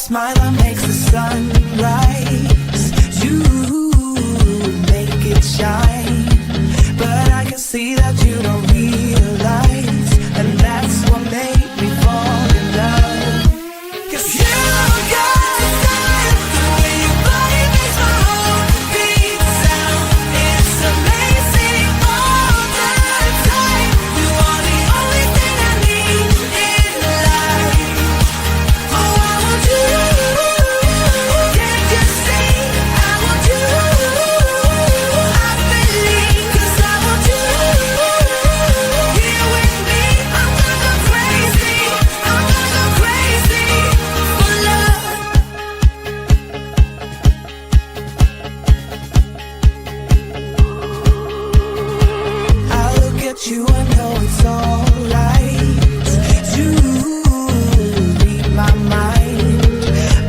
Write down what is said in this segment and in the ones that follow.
smile that makes the sun rise. You make it shine, but I can see that you don't realize, and that's what made me fall in love. 'Cause you got style, the way your body makes my heart beat sound. It's amazing all the time. You are the only thing I need in life. Oh, I want you. Can't you see? I want you. I believe, 'cause I want you. Here with me, I'm gonna go crazy. I'm gonna go crazy for love. I look at you, I know it's alright. You read my mind,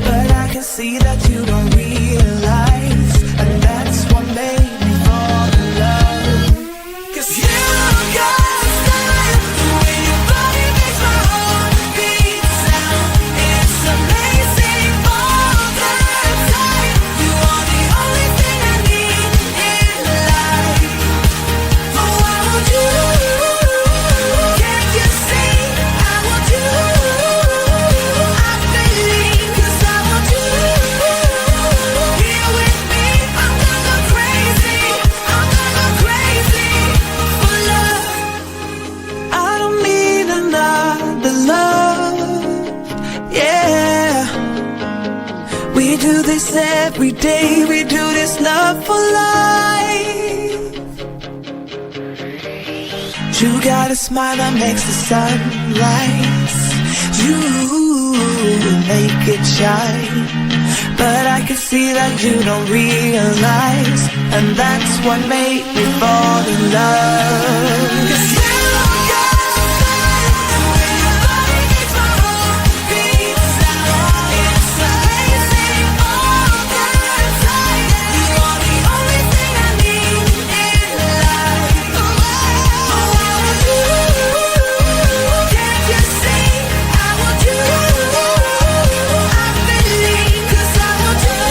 but I can see that you don't realize, and that's what made me fall in love. 'Cause you got style, the way your body makes my heart beat sound. It's amazing all the time. You are the only thing I need in life. Oh, I want you. Can't you see? I want you. I believe, 'cause I want you. Here with me, I'm gonna go crazy. I'm gonna go crazy for love. I don't need another love. Yeah. We do this every day. We do this love for life. You got a smile that makes the sun rise. You make it shine, but I can see that you don't realize, and that's what made me fall in love. 'Cause you got style, the way your body makes my heart beat sound. It's amazing all the time. You are the only thing I need in life. Oh, I want you. Can't you see? I want you. I believe, 'cause I want you.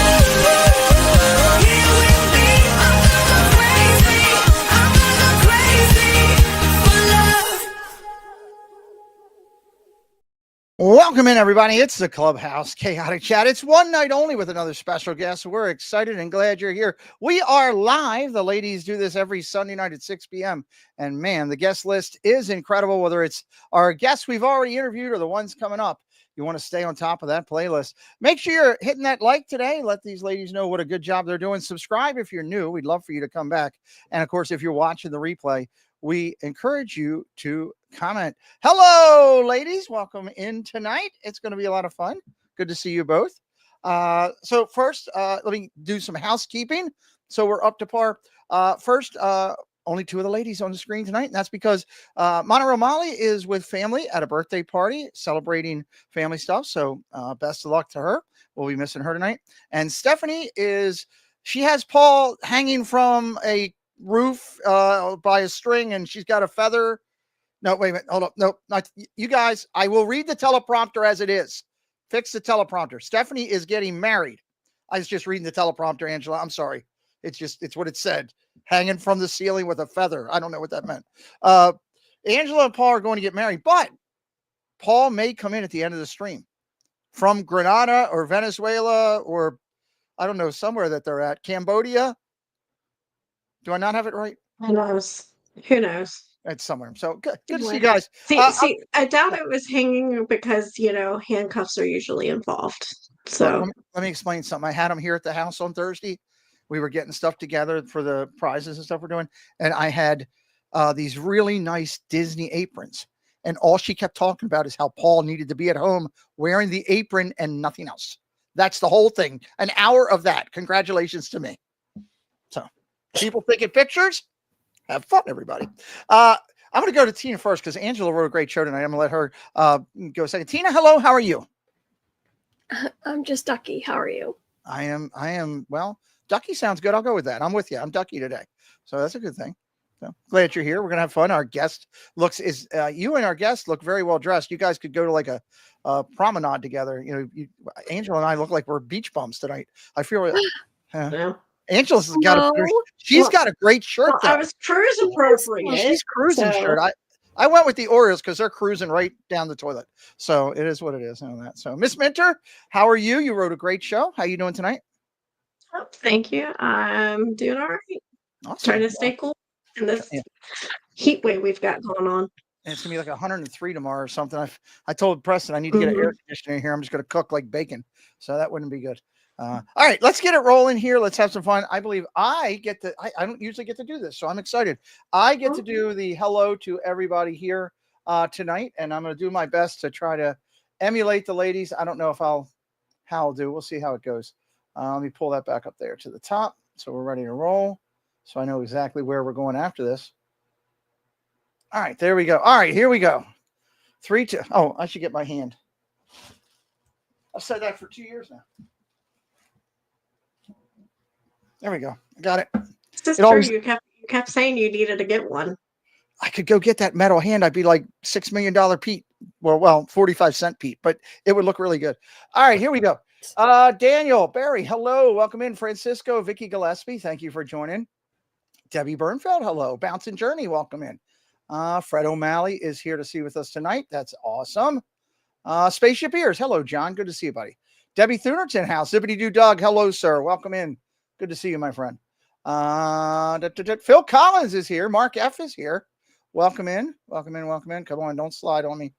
Here with me, I'm gonna go crazy. I'm gonna go crazy for love. Welcome in, everybody. It's the Clubhouse Chaotic Chat. It's one night only with another special guest. We're excited and glad you're here. We are live. The ladies do this every Sunday night at 6 p.m. And man, the guest list is incredible, whether it's our guests we've already interviewed or the ones coming up. You want to stay on top of that playlist. Make sure you're hitting that like today. Let these ladies know what a good job they're doing. Subscribe if you're new. We'd love for you to come back. And of course, if you're watching the replay, we encourage you to comment. Hello, ladies. Welcome in tonight. It's going to be a lot of fun. Good to see you both. So first, let me do some housekeeping. So we're up to par. First, only two of the ladies on the screen tonight, and that's because Monorail Mollie is with family at a birthday party celebrating family stuff. So best of luck to her. We'll be missing her tonight. And Stephanie she has Paul hanging from a roof by a string, and she's got a feather. No, wait a minute. Hold up. No, not you guys. I will read the teleprompter as it is. Fix the teleprompter. Stephanie is getting married. I was just reading the teleprompter, Angela. I'm sorry. It's what it said. Hanging from the ceiling with a feather. I don't know what that meant. Angela and Paul are going to get married, but Paul may come in at the end of the stream from Grenada or Venezuela or I don't know, somewhere that they're at. Cambodia. Do I not have it right? Who knows? Who knows? It's somewhere. So good to see you guys. See, I doubt it was hanging because, handcuffs are usually involved. So let me explain something. I had them here at the house on Thursday. We were getting stuff together for the prizes and stuff we're doing. And I had these really nice Disney aprons. And all she kept talking about is how Paul needed to be at home wearing the apron and nothing else. That's the whole thing. An hour of that. Congratulations to me. So people taking pictures. Have fun, everybody. I'm going to go to Tina first because Angela wrote a great show tonight. I'm going to let her go second. Tina, hello. How are you? I'm just Ducky. How are you? I am. Well, Ducky sounds good. I'll go with that. I'm with you. I'm Ducky today. So that's a good thing. So glad you're here. We're gonna have fun. Our guest you and our guest look very well dressed. You guys could go to like a promenade together. Angela and I look like we're beach bums tonight. I feel No. Angela's got No. she's got a great shirt Well, though. I was cruise appropriate. She's cruising so- shirt. I went with the Oreos because they're cruising right down the toilet. So it is what it is. On that. So Miss Minter, how are you? You wrote a great show. How you doing tonight? Oh, thank you. I'm doing all right. Awesome. Trying to stay cool in this heat wave we've got going on. And it's gonna be like 103 tomorrow or something. I told Preston I need to get an air conditioner in here. I'm just gonna cook like bacon, so that wouldn't be good. All right, let's get it rolling here. Let's have some fun. I believe I get to. I don't usually get to do this, so I'm excited. I get to do the hello to everybody here tonight, and I'm gonna do my best to try to emulate the ladies. I don't know if how I'll do. We'll see how it goes. Let me pull that back up there to the top, so we're ready to roll. So I know exactly where we're going after this. All right, there we go. All right, here we go. 3, 2. Oh, I should get my hand. I've said that for 2 years now. There we go. I got it. This is true. You kept saying you needed to get one. I could go get that metal hand. I'd be like $6 million Pete. Well, 45-cent Pete, but it would look really good. All right, here we go. Daniel, Barry, hello. Welcome in. Francisco, Vicky Gillespie, thank you for joining. Debbie Bernfeld, hello. Bouncing Journey, welcome in. Fred O'Malley is here to see with us tonight. That's awesome. Spaceship Ears, hello, John. Good to see you, buddy. Debbie Thunerton house. Zippity Doo Doug, hello, sir. Welcome in. Good to see you, my friend. Phil Collins is here. Mark F is here. Welcome in. Welcome in. Welcome in. Come on, don't slide on me.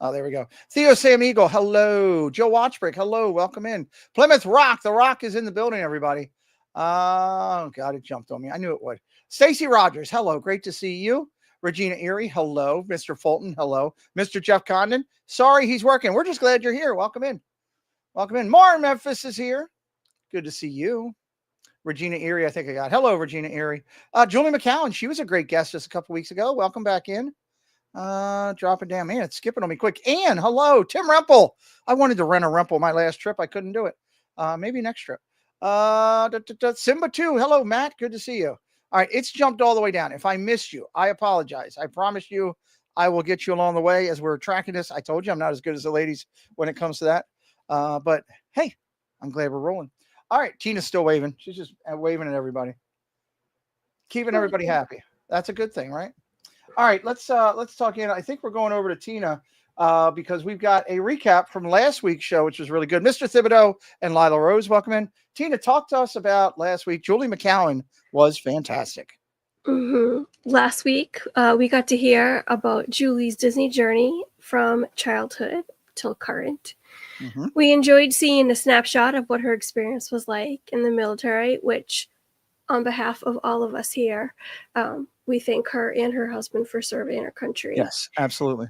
Oh, there we go. Theo Sam Eagle, hello. Joe Watchbrick, hello. Welcome in. Plymouth Rock. The Rock is in the building, everybody. Oh, God, it jumped on me. I knew it would. Stacy Rogers, hello. Great to see you. Regina Erie, hello. Mr. Fulton, hello. Mr. Jeff Condon, sorry he's working. We're just glad you're here. Welcome in. Welcome in. Maren Memphis is here. Good to see you. Regina Erie, I think I got. Hello, Regina Erie. Julie McCowan, she was a great guest just a couple weeks ago. Welcome back in. Dropping down. Man, it's skipping on me quick. Ann, hello. Tim Rempel. I wanted to rent a Rempel my last trip. I couldn't do it. Maybe next trip. Simba 2. Hello, Matt. Good to see you. All right, it's jumped all the way down. If I missed you, I apologize. I promise you I will get you along the way as we're tracking this. I told you I'm not as good as the ladies when it comes to that. But hey, I'm glad we're rolling. All right, Tina's still waving. She's just waving at everybody. Keeping everybody happy. That's a good thing, right? All right, let's talk in. I think we're going over to Tina because we've got a recap from last week's show, which was really good. Mr. Thibodeau and Lila Rose, welcome in. Tina, talk to us about last week. Julie McCowan was fantastic. Last week, we got to hear about Julie's Disney journey from childhood till current. We enjoyed seeing a snapshot of what her experience was like in the military, which, on behalf of all of us here, we thank her and her husband for serving our country. Yes, absolutely.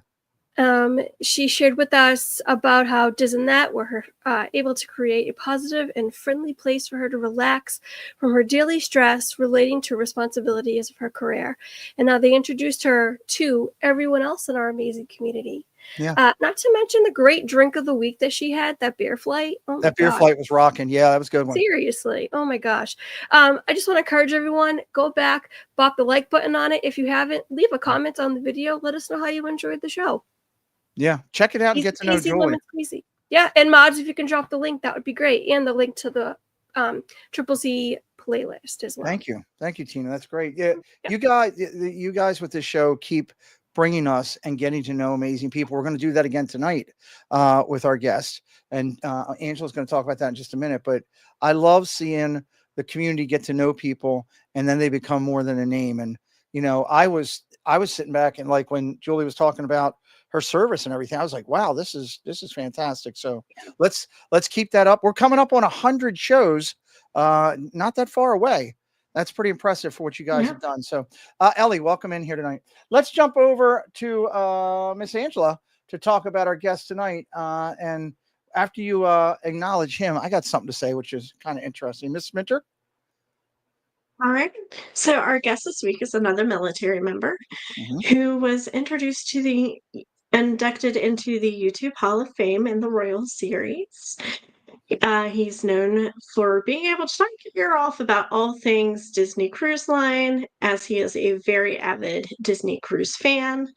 She shared with us about how Disneyland were her able to create a positive and friendly place for her to relax from her daily stress relating to responsibilities of her career, and how they introduced her to everyone else in our amazing community. Yeah. Not to mention the great drink of the week that she had, that beer flight. Oh that beer flight was rocking. Yeah, that was a good one. Seriously. Oh my gosh. I just want to encourage everyone, go back, bop the like button on it. If you haven't, leave a comment on the video. Let us know how you enjoyed the show. Yeah, check it out and get to know Julie. Yeah, and mods, if you can drop the link, that would be great. And the link to the Triple C playlist as well. Thank you, Tina. That's great. Yeah, you guys with this show keep bringing us and getting to know amazing people. We're going to do that again tonight with our guest, and Angela's going to talk about that in just a minute. But I love seeing the community get to know people, and then they become more than a name. And I was sitting back and like when Julie was talking about her service and everything, I was like, wow, this is fantastic. So let's keep that up. We're coming up on 100 shows, not that far away. That's pretty impressive for what you guys have done. So Ellie, welcome in here tonight. Let's jump over to Miss Angela to talk about our guest tonight. And after you acknowledge him, I got something to say, which is kind of interesting. Miss Minter? All right. So our guest this week is another military member who was inducted into the YouTube Hall of Fame in the Royal Series. He's known for being able to talk your ear off about all things Disney Cruise Line, as he is a very avid Disney Cruise fan.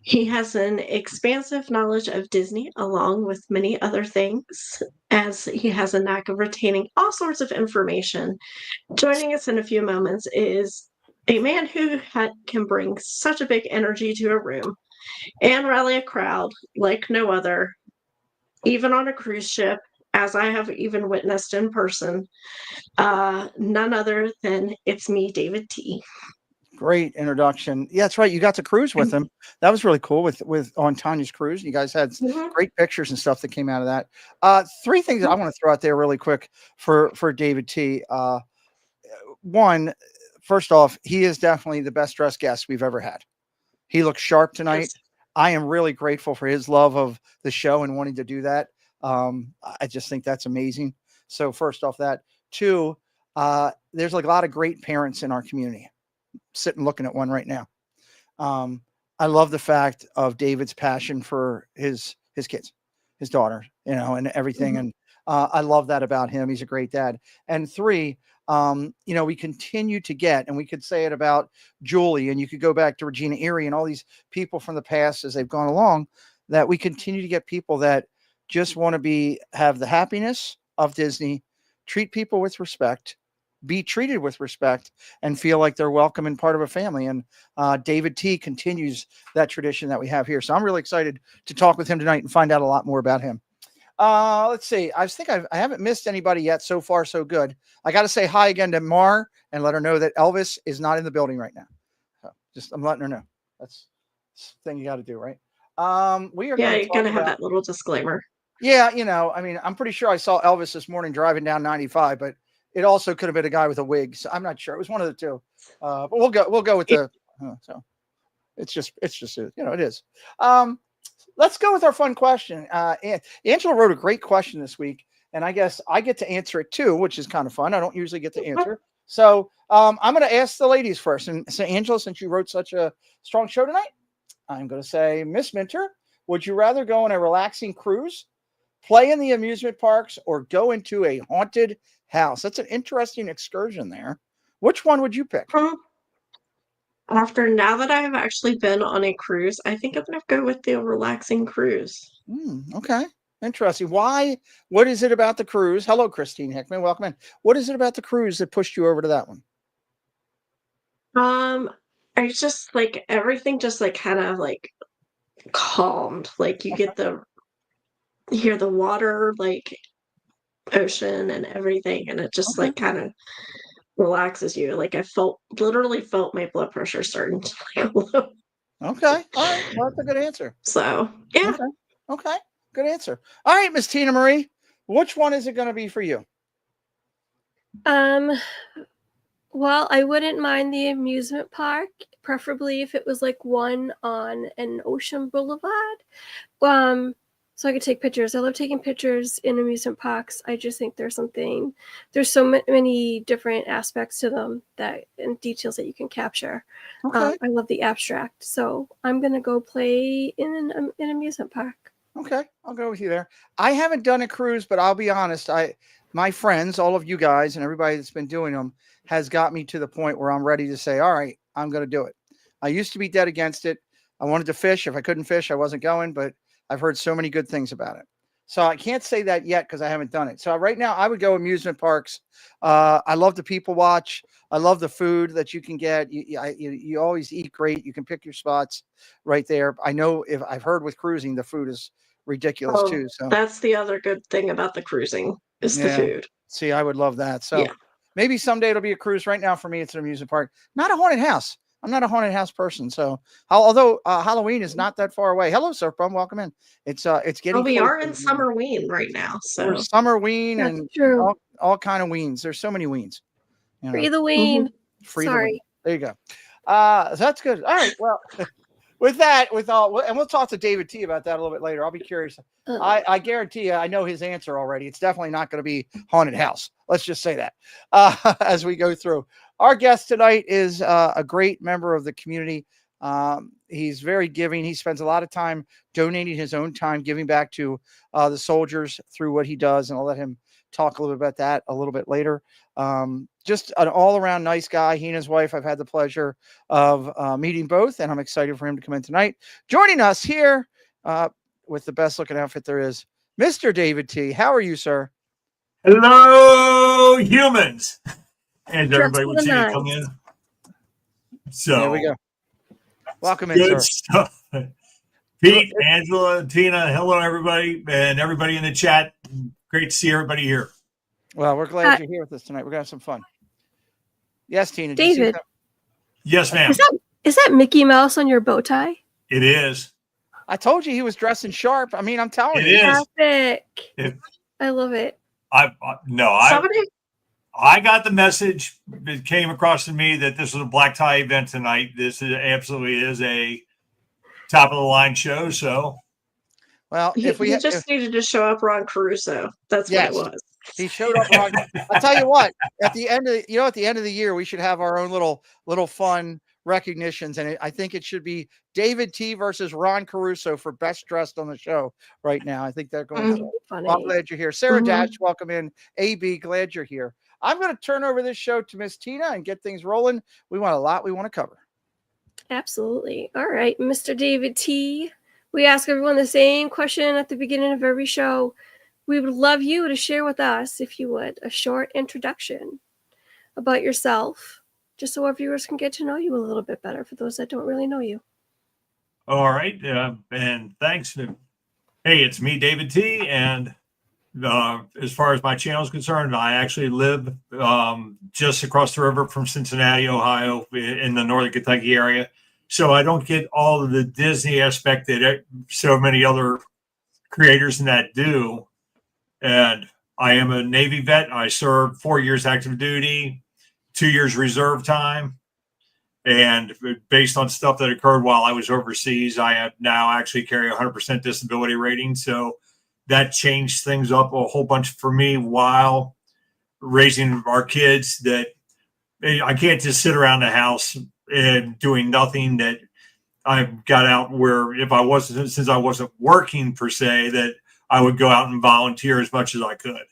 He has an expansive knowledge of Disney, along with many other things, as he has a knack of retaining all sorts of information. Joining us in a few moments is a man who can bring such a big energy to a room and rally a crowd like no other, even on a cruise ship, as I have even witnessed in person. None other than it's me, David T. Great introduction. Yeah, that's right. You got to cruise with him. That was really cool with on Tanya's cruise. You guys had great pictures and stuff that came out of that. Three things that I want to throw out there really quick for David T. One, first off, he is definitely the best dressed guest we've ever had. He looks sharp tonight. Yes. I am really grateful for his love of the show and wanting to do that. I just think that's amazing. So first off that. Two, there's like a lot of great parents in our community. Sitting looking at one right now. I love the fact of David's passion for his kids, his daughter, and everything. And I love that about him. He's a great dad. And three, we continue to get, and we could say it about Julie, and you could go back to Regina Erie and all these people from the past as they've gone along, that we continue to get people that just want to have the happiness of Disney, treat people with respect, be treated with respect, and feel like they're welcome and part of a family. And David T continues that tradition that we have here. So I'm really excited to talk with him tonight and find out a lot more about him. Let's see. I think I haven't missed anybody yet. So far, so good. I got to say hi again to Mar and let her know that Elvis is not in the building right now. So I'm letting her know. That's the thing you got to do, right? We are you're going to have that little disclaimer. Yeah, I'm pretty sure I saw Elvis this morning driving down 95, but it also could have been a guy with a wig. So I'm not sure. It was one of the two. But we'll go with the. So it's just it is. Let's go with our fun question. Angela wrote a great question this week, and I guess I get to answer it too, which is kind of fun. I don't usually get to answer. So I'm going to ask the ladies first. And so, Angela, since you wrote such a strong show tonight, I'm going to say, Miss Minter, would you rather go on a relaxing cruise, play in the amusement parks, or go into a haunted house? That's an interesting excursion there. Which one would you pick? Now that I have actually been on a cruise, I think I'm going to go with the relaxing cruise. Okay. Interesting. Why? What is it about the cruise? Hello, Christine Hickman. Welcome in. What is it about the cruise that pushed you over to that one? I just like everything just like kind of like calmed. Like you hear the water, like ocean and everything, and it just like kind of relaxes you. Like I literally felt my blood pressure starting to like low. Okay. All right. Well, that's a good answer. So yeah. Okay. Good answer. All right, Miss Tina Marie, which one is it going to be for you? Well, I wouldn't mind the amusement park, preferably if it was like one on an ocean boulevard. So I could take pictures. I love taking pictures in amusement parks. I just think there's so many different aspects to them and details that you can capture. Okay. I love the abstract. So I'm going to go play in an amusement park. Okay. I'll go with you there. I haven't done a cruise, but I'll be honest. My friends, all of you guys and everybody that's been doing them has got me to the point where I'm ready to say, all right, I'm going to do it. I used to be dead against it. I wanted to fish. If I couldn't fish, I wasn't going, but I've heard so many good things about it. So I can't say that yet because I haven't done it. So right now I would go amusement parks. I love the people watch. I love the food that you can get. You always eat great. You can pick your spots right there. I know if I've heard with cruising, the food is ridiculous too. So that's the other good thing about the cruising is the food. See, I would love that. So maybe someday it'll be a cruise. Right now for me, it's an amusement park, not a haunted house. I'm not a haunted house person. So although Halloween is not that far away. Hello, Surfbum. Welcome in. It's getting. Well, we are in Summerween right now. So we're Summerween and true. All kind of weens. There's so many weens. Free the ween. Free the ween. There you go. So that's good. All right. Well, and we'll talk to David T about that a little bit later. I'll be curious. I guarantee you, I know his answer already. It's definitely not going to be haunted house. Let's just say that as we go through. Our guest tonight is a great member of the community. He's very giving. He spends a lot of time donating his own time, giving back to the soldiers through what he does. And I'll let him talk a little bit about that a little bit later. Just an all-around nice guy. He and his wife, I've had the pleasure of meeting both, and I'm excited for him to come in tonight. Joining us here with the best-looking outfit there is, Mr. David T. How are you, sir? Hello, humans. And Dress everybody for would the see you night. come in. So There we go. Welcome in, good sir. stuff. Pete, Angela, Tina, hello, everybody, and everybody in the chat. Great to see everybody here. Well, we're glad you're here with us tonight. We're going to have some fun. Yes, Tina. Did you see David. that? Yes, ma'am. Is that Mickey Mouse on your bow tie? It is. I told you he was dressing sharp. I mean, I'm telling you. It is. Epic. I love it. Somebody I got the message. It came across to me that this was a black tie event tonight. This absolutely is a top of the line show. So, well, he just needed to show up Ron Caruso. That's what it was. He showed up wrong. I'll tell you what. At the end of the year, we should have our own little fun recognitions, and I think it should be David T versus Ron Caruso for best dressed on the show right now. I think they're going to. Funny. Well, I'm glad you're here, Sarah Dash. Welcome in, AB. Glad you're here. I'm going to turn over this show to Miss Tina and get things rolling. We want a lot we want to cover. Absolutely. All right, Mr. David T. We ask everyone the same question at the beginning of every show. We would love you to share with us, if you would, a short introduction about yourself, just so our viewers can get to know you a little bit better for those that don't really know you. all right. And thanks. Hey, it's me, David T. And as far as my channel is concerned, I actually live just across the river from Cincinnati, Ohio, in the northern Kentucky area. So I don't get all of the Disney aspect that so many other creators in that do. And I am a Navy vet. I served 4 years active duty, 2 years reserve time. And based on stuff that occurred while I was overseas, I have now actually carry 100% disability rating. So that changed things up a whole bunch for me while raising our kids. That I can't just sit around the house and doing nothing. That I got out where since I wasn't working per se, that I would go out and volunteer as much as I could.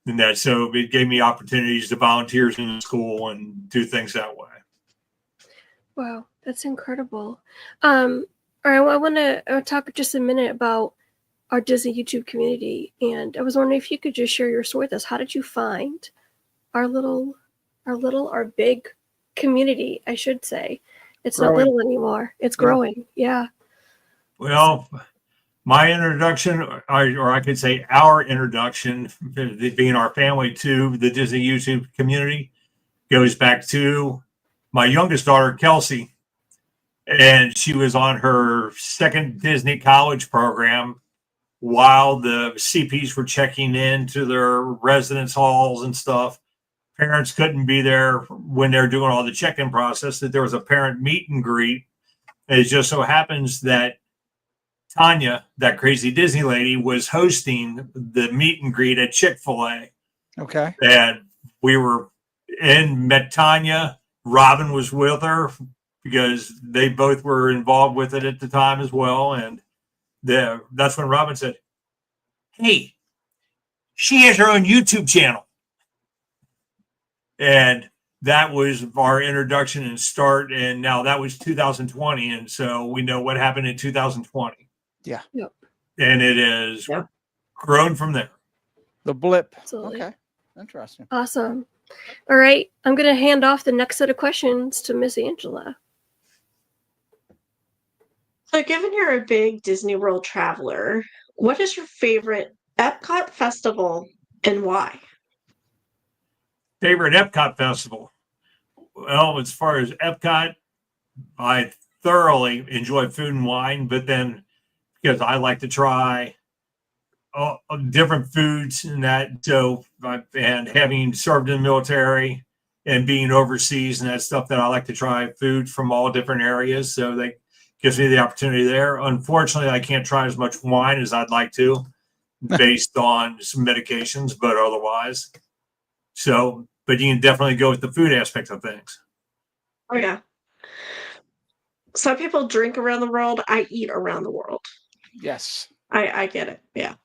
And that, so it gave me opportunities to volunteer in the school and do things that way. Wow, that's incredible. All right, I want to talk just a minute about our Disney YouTube community, and I was wondering if you could just share your story with us. How did you find our big community? I should say, it's growing. not little anymore. It's growing. Yeah. Well, my introduction, or I could say our introduction, being our family to the Disney YouTube community, goes back to my youngest daughter, Kelsey. And she was on her second Disney college program while the CPs were checking into their residence halls and stuff. Parents couldn't be there when they're doing all the check-in process, that there was a parent meet and greet. And it just so happens that Tanya, that crazy Disney lady, was hosting the meet and greet at Chick-fil-A. Okay. And we were met Tanya. Robin was with her because they both were involved with it at the time as well. And that's when Robin said, "Hey, she has her own YouTube channel." And that was our introduction and start. And now that was 2020. And so we know what happened in 2020. Yeah. Yep. And it has grown from there. The blip. Absolutely. Okay. Interesting. Awesome. All right, I'm going to hand off the next set of questions to Miss Angela. So, given you're a big Disney World traveler, what is your favorite Epcot festival and why? Favorite Epcot festival? Well, as far as Epcot, I thoroughly enjoy food and wine, but then because I like to try different foods and that, so and having served in the military and being overseas and that stuff, that I like to try food from all different areas. So that gives me the opportunity there. Unfortunately, I can't try as much wine as I'd like to, based on some medications, but otherwise. So, but you can definitely go with the food aspect of things. Oh yeah. some people drink around the world. I eat around the world. Yes. I get it. Yeah.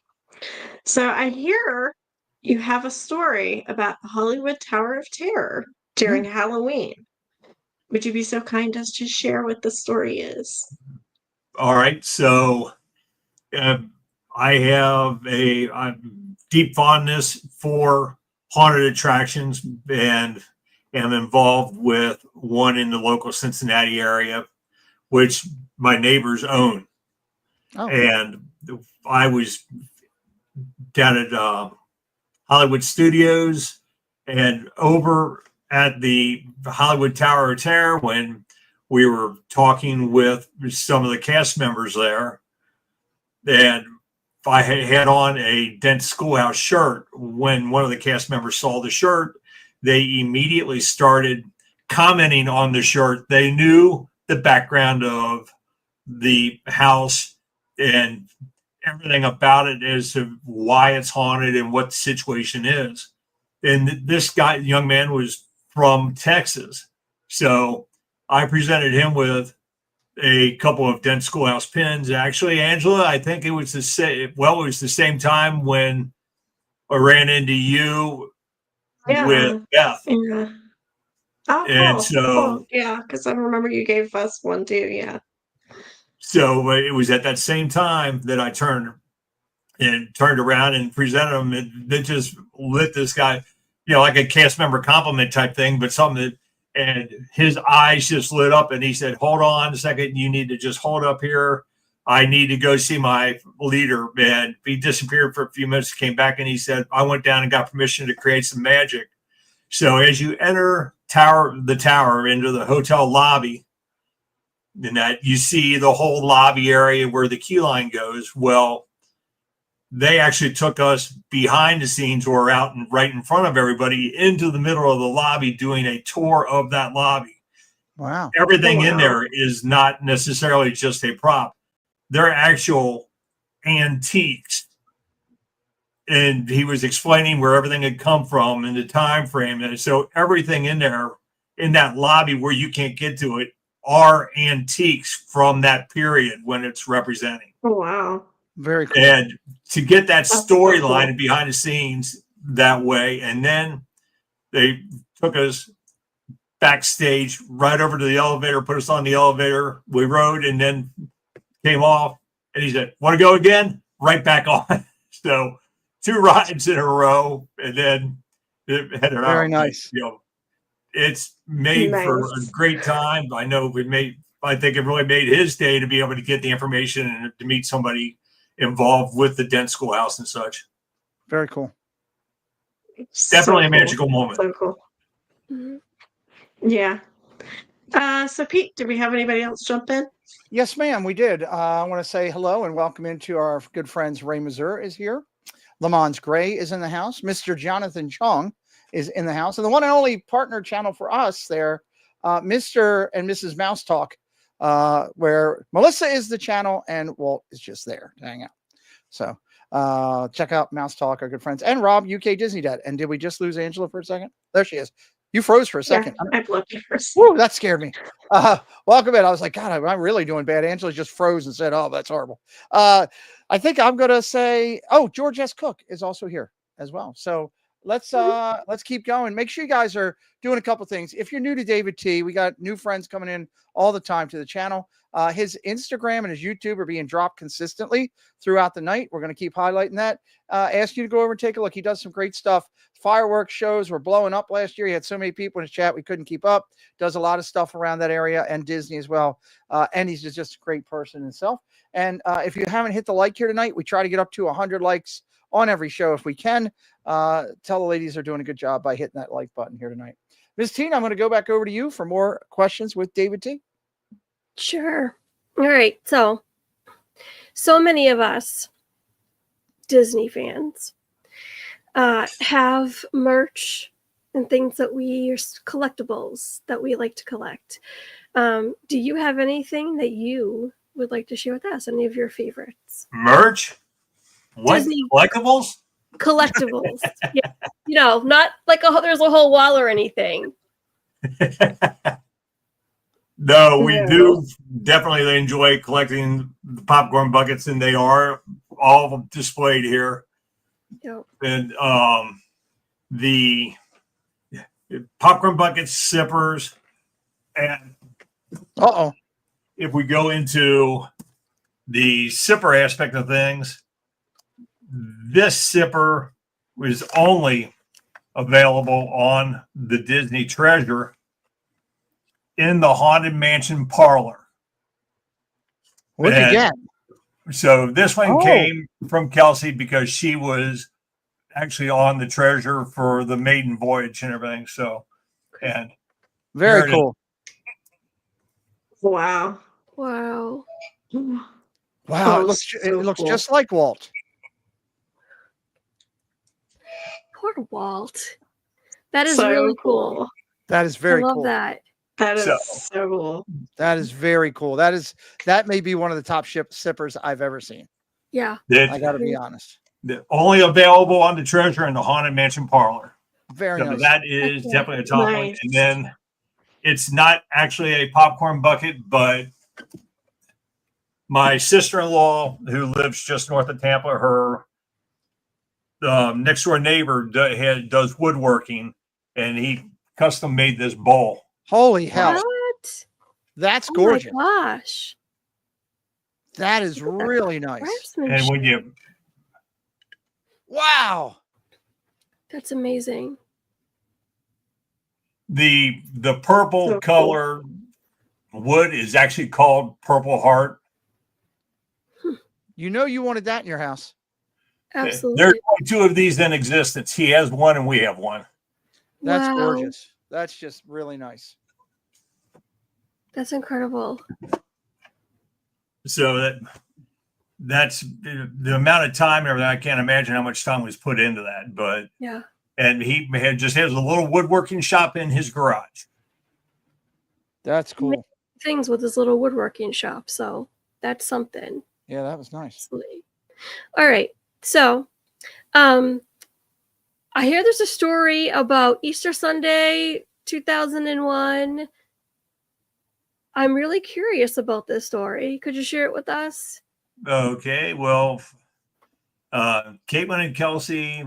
So I hear you have a story about the Hollywood Tower of Terror during Halloween. Would you be so kind as to share what the story is? All right. So I have a deep fondness for haunted attractions and am involved with one in the local Cincinnati area, which my neighbors own. Oh. And I was down at Hollywood Studios and over at the Hollywood Tower of Terror when we were talking with some of the cast members there. And I had on a Dent Schoolhouse shirt. When one of the cast members saw the shirt, they immediately started commenting on the shirt. They knew the background of the house and everything about it as to why it's haunted and what the situation is. And this young man was from Texas. So I presented him with a couple of Dent Schoolhouse pins. Actually, Angela, I think it was the same time when I ran into you with Beth. Yeah. Oh, And cool. so, Yeah, because I remember you gave us one too. Yeah. so it was at that same time that I turned around and presented him. And it just lit this guy, like a cast member compliment type thing, but something that, and his eyes just lit up and he said, hold on a second. You need to just hold up here. I need to go see my leader. And he disappeared for a few minutes, came back and he said, I went down and got permission to create some magic. So as you enter the tower into the hotel lobby, and that you see the whole lobby area where the queue line goes. Well, they actually took us behind the scenes or out and right in front of everybody into the middle of the lobby doing a tour of that lobby. Wow. Everything in there is not necessarily just a prop. They're actual antiques. And he was explaining where everything had come from and the time frame. And so everything in there in that lobby where you can't get to it are antiques from that period when it's representing. Oh, wow. Very cool. And to get that storyline and behind the scenes that way. And then they took us backstage right over to the elevator, put us on the elevator. We rode and then came off. And he said, want to go again? Right back on. So 2 rides in a row. And then it headed out. Very nice. It's made for a great time. I know I think it really made his day to be able to get the information and to meet somebody involved with the Dent Schoolhouse and such. Very cool. Definitely a magical moment. So cool. Mm-hmm. Yeah. So Pete, did we have anybody else jump in? Yes, ma'am, we did. I want to say hello and welcome into our good friends. Ray Mazur is here. Lamont Gray is in the house. Mr. Jonathan Chong is in the house. And the one and only partner channel for us there, Mr. and Mrs. Mouse Talk, where Melissa is the channel and Walt is just there to hang out. So check out Mouse Talk, our good friends. And Rob, UK Disney Dad. And did we just lose Angela for a second? There she is. You froze for a second. Yeah, I blocked you for a second. Woo, that scared me. Welcome in. I was like, God, I'm really doing bad. Angela just froze and said, oh, that's horrible. I think I'm going to say, George S. Cook is also here as well. So let's keep going. Make sure you guys are doing a couple things. If you're new to David T, we got new friends coming in all the time to the channel. His Instagram and his YouTube are being dropped consistently throughout the night. We're going to keep highlighting that. Ask you to go over and take a look. He does some great stuff. Fireworks shows were blowing up last year. He had so many people in his chat we couldn't keep up. Does a lot of stuff around that area and Disney as well. And he's just a great person himself. And if you haven't hit the like here tonight, we try to get up to 100 likes on every show if we can. Tell the ladies they're doing a good job by hitting that like button here tonight. Ms. Tina, I'm going to go back over to you for more questions with David T. Sure. All right. So many of us Disney fans have merch and things that collectibles that we like to collect. Do you have anything that you would like to share with us? Any of your favorites? Merch? What? Disney Collectibles? Collectibles. Yeah. Not like there's a whole wall or anything. No, we do definitely enjoy collecting the popcorn buckets, and they are all displayed here. Yep. And the popcorn buckets, sippers, and if we go into the sipper aspect of things, this sipper was only available on the Disney Treasure in the Haunted Mansion parlor. What'd you get? So this one came from Kelsey because she was actually on the Treasure for the maiden voyage and everything. So, and very cool. Wow. Wow. Wow. Oh, It looks cool. just like Walt. Poor Walt. That is So really cool. That is very I love cool. that. That is so cool. That is very cool. That may be one of the top sippers I've ever seen. Yeah. I got to be honest. Only available on the Treasure and the Haunted Mansion parlor. Very nice. That is definitely a top one. And then it's not actually a popcorn bucket, but my sister-in-law, who lives just north of Tampa, her next door neighbor does woodworking, and he custom made this bowl. Holy hell! What? That's gorgeous. Oh my gosh, that is really nice. And when you, wow, that's amazing. The purple color wood is actually called Purple Heart. You know you wanted that in your house. Absolutely. There's only two of these in existence. He has one and we have one. That's gorgeous. That's just really nice. That's incredible. So that's the amount of time and everything. I can't imagine how much time was put into that. But yeah. And he has a little woodworking shop in his garage. That's cool. Things with his little woodworking shop. So that's something. Yeah, that was nice. Absolutely. All right. So, I hear there's a story about Easter Sunday 2001. I'm really curious about this story. Could you share it with us? Okay. Well, Caitlin and Kelsey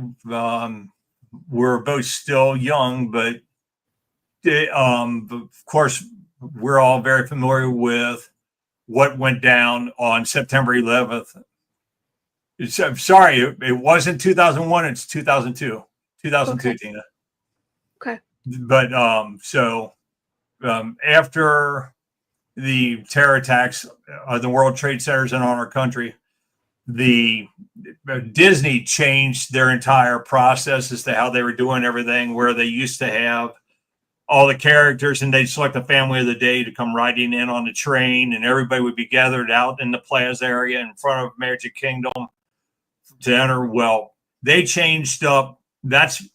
were both still young, but of course, we're all very familiar with what went down on September 11th. I'm sorry, it wasn't 2001, it's 2002. 2002, okay. Tina. Okay. But after the terror attacks on the World Trade Centers and on our country, the Disney changed their entire process as to how they were doing everything, where they used to have all the characters and they'd select a family of the day to come riding in on the train, and everybody would be gathered out in the plaza area in front of Magic Kingdom to enter. Well, they changed up. That's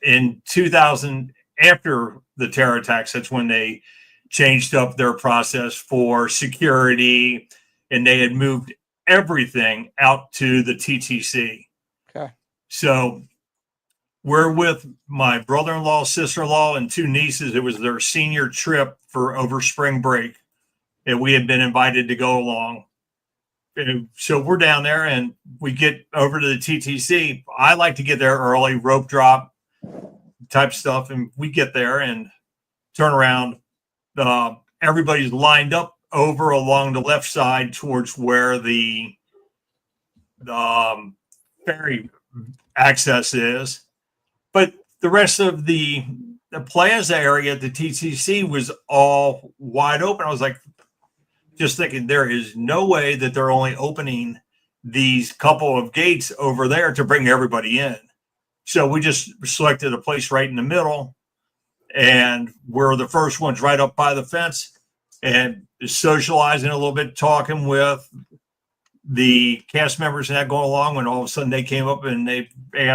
in 2000, after the terror attacks. That's when they changed up their process for security, and they had moved everything out to the TTC. Okay. So we're with my brother-in-law, sister-in-law, and two nieces. It was their senior trip for over spring break, and we had been invited to go along. And so we're down there, and we get over to the TTC. I like to get there early, rope drop type stuff, and we get there and turn around. Everybody's lined up over along the left side towards where the ferry access is. But the rest of the plaza area at the TTC was all wide open. I was like, just thinking, there is no way that they're only opening these couple of gates over there to bring everybody in. So we just selected a place right in the middle, and we're the first ones right up by the fence and socializing a little bit, talking with the cast members and that going along, when all of a sudden they came up and they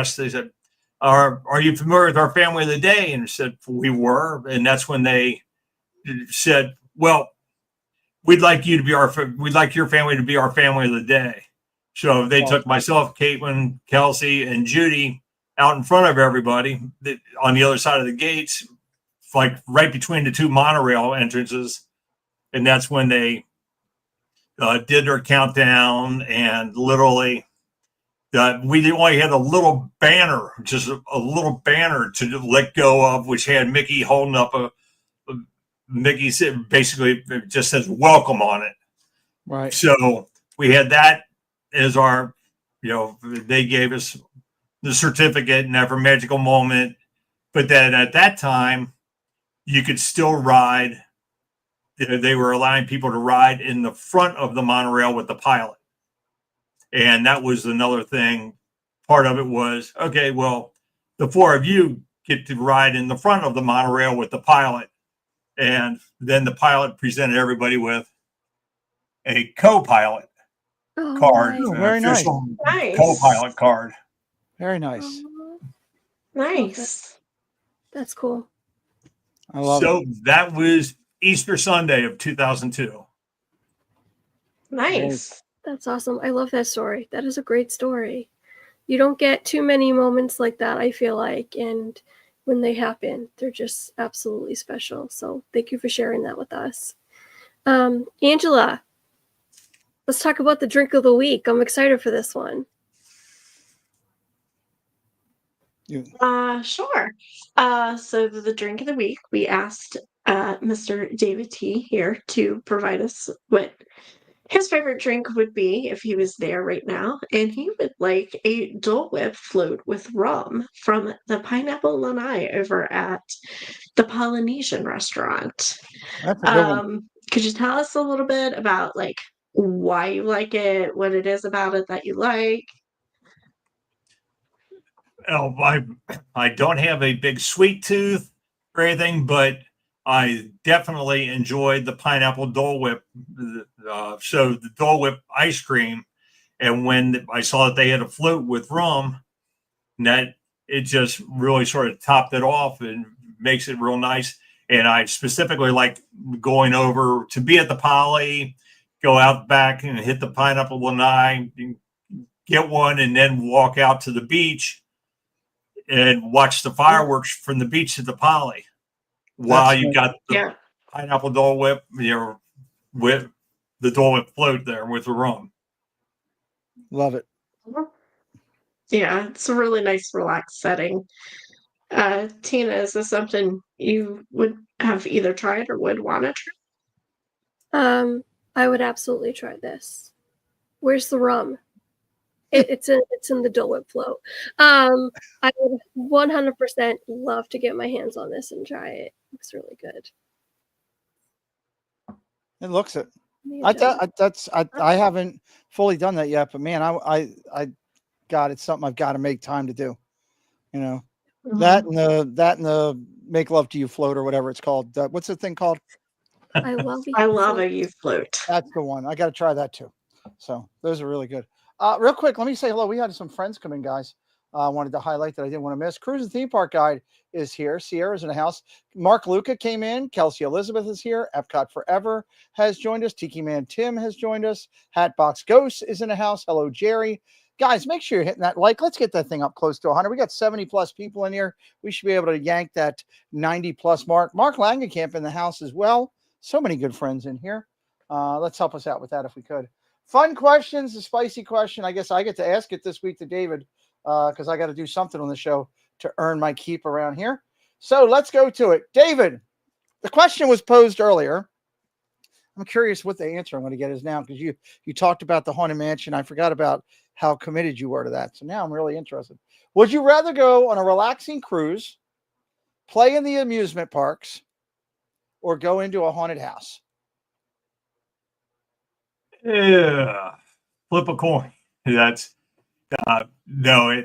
said, are you familiar with our family of the day? And I said, we were. And that's when they said, well, we'd like your family to be our family of the day. So they took myself, Caitlin, Kelsey, and Judy out in front of everybody on the other side of the gates like right between the two monorail entrances. And that's when they did their countdown, and literally we only had a little banner, just a little banner to let go of, which had Mickey holding up a Mickey said, basically it just says welcome on it. Right. So we had that as our, they gave us the certificate and every magical moment. But then at that time, you could still ride. They were allowing people to ride in the front of the monorail with the pilot. And that was another thing. Part of it was, okay, well, the four of you get to ride in the front of the monorail with the pilot. And then the pilot presented everybody with a co-pilot card, nice. Very nice. Co-pilot card. Very nice. Nice. That's cool. I love it. So that was Easter Sunday of 2002. Nice. That's awesome. I love that story. That is a great story. You don't get too many moments like that, I feel like, and when they happen, they're just absolutely special. So thank you for sharing that with us. Angela, let's talk about the drink of the week. I'm excited for this one. Sure. So the drink of the week, we asked Mr. David T here to provide us what his favorite drink would be if he was there right now, and he would like a Dole Whip float with rum from the Pineapple Lanai over at the Polynesian restaurant. That's a good one. Could you tell us a little bit about like why you like it, what it is about it that you like? Oh, I don't have a big sweet tooth or anything, but I definitely enjoyed the pineapple Dole Whip. So the Dole Whip ice cream, and when I saw that they had a float with rum, that it just really sort of topped it off and makes it real nice. And I specifically like going over to be at the Poly, go out back and hit the Pineapple Lanai, get one, and then walk out to the beach and watch the fireworks from the beach to the Poly while you got the pineapple Dole Whip, with the Dole Whip float there with the rum. Love it. Yeah, it's a really nice, relaxed setting. Tina, is this something you would have either tried or would want to try? I would absolutely try this. Where's the rum? It's in the Dole Whip float. I would 100% love to get my hands on this and try it. Looks really good. It looks it. I haven't fully done that yet, but man, I God, it's something I've got to make time to do. That and the Make Love to You float or whatever it's called. What's the thing called? I love a you float. That's the one. I got to try that too. So those are really good. Real quick, let me say hello. We had some friends come in, guys. I wanted to highlight that I didn't want to miss. Cruise and Theme Park Guide is here. Sierra's in the house. Mark Luca came in. Kelsey Elizabeth is here. Epcot Forever has joined us. Tiki Man Tim has joined us. Hatbox Ghost is in the house. Hello, Jerry. Guys, make sure you're hitting that like. Let's get that thing up close to 100. We got 70 plus people in here. We should be able to yank that 90 plus mark. Mark Langenkamp in the house as well. So many good friends in here. Let's help us out with that if we could. Fun questions, a spicy question. I guess I get to ask it this week to David because I got to do something on the show to earn my keep around here. So let's go to it. David, the question was posed earlier. I'm curious what the answer I'm going to get is now because you talked about the Haunted Mansion. I forgot about how committed you were to that. So now I'm really interested. Would you rather go on a relaxing cruise, play in the amusement parks, or go into a haunted house? Yeah, flip a coin. That's no.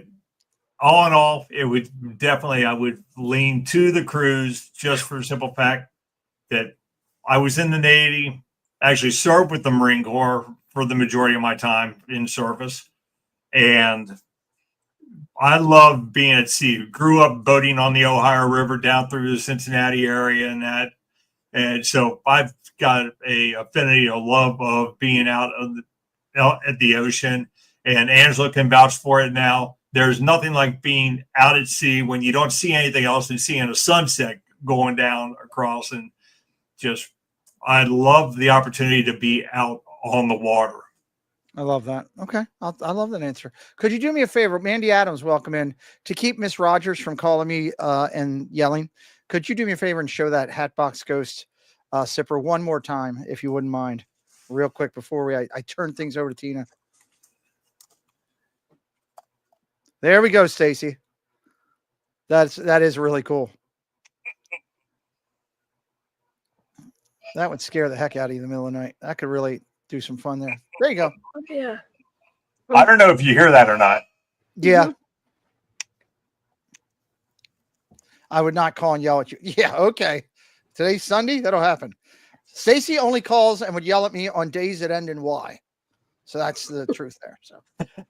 All in all, it would definitely. I would lean to the cruise just for the simple fact that I was in the Navy. Actually, served with the Marine Corps for the majority of my time in service, and I love being at sea. Grew up boating on the Ohio River down through the Cincinnati area and that. And so I've got a affinity, a love of being out at the ocean. And Angela can vouch for it now. There's nothing like being out at sea when you don't see anything else and seeing a sunset going down across, and just I love the opportunity to be out on the water. I love that. Okay. I love that answer. Could you do me a favor? Mandy Adams, welcome in. To keep Miss Rogers from calling me and yelling, could you do me a favor and show that Hatbox Ghost sipper one more time, if you wouldn't mind, real quick before I turn things over to Tina. There we go, Stacy. That is really cool. That would scare the heck out of you in the middle of the night. That could really do some fun there. There you go. Yeah. I don't know if you hear that or not. Yeah. Mm-hmm. I would not call and yell at you. Yeah, okay. Today's Sunday. That'll happen. Stacy only calls and would yell at me on days that end in Y. So that's the truth there. So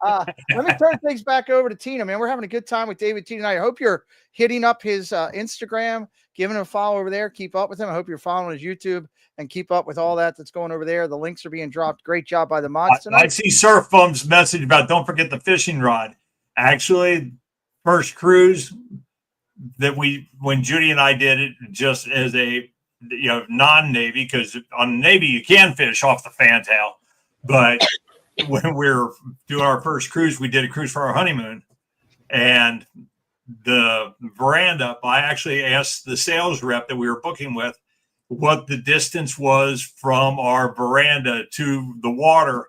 let me turn things back over to Tina, man. We're having a good time with David T tonight. I hope you're hitting up his Instagram, giving him a follow over there. Keep up with him. I hope you're following his YouTube and keep up with all that's going over there. The links are being dropped. Great job by the mods tonight. I see Surf Bum's message about don't forget the fishing rod. Actually, first cruise that when Judy and I did it just as a non-Navy, because on Navy you can fish off the fantail, but when we're doing our first cruise, we did a cruise for our honeymoon, and the veranda, I actually asked the sales rep that we were booking with what the distance was from our veranda to the water.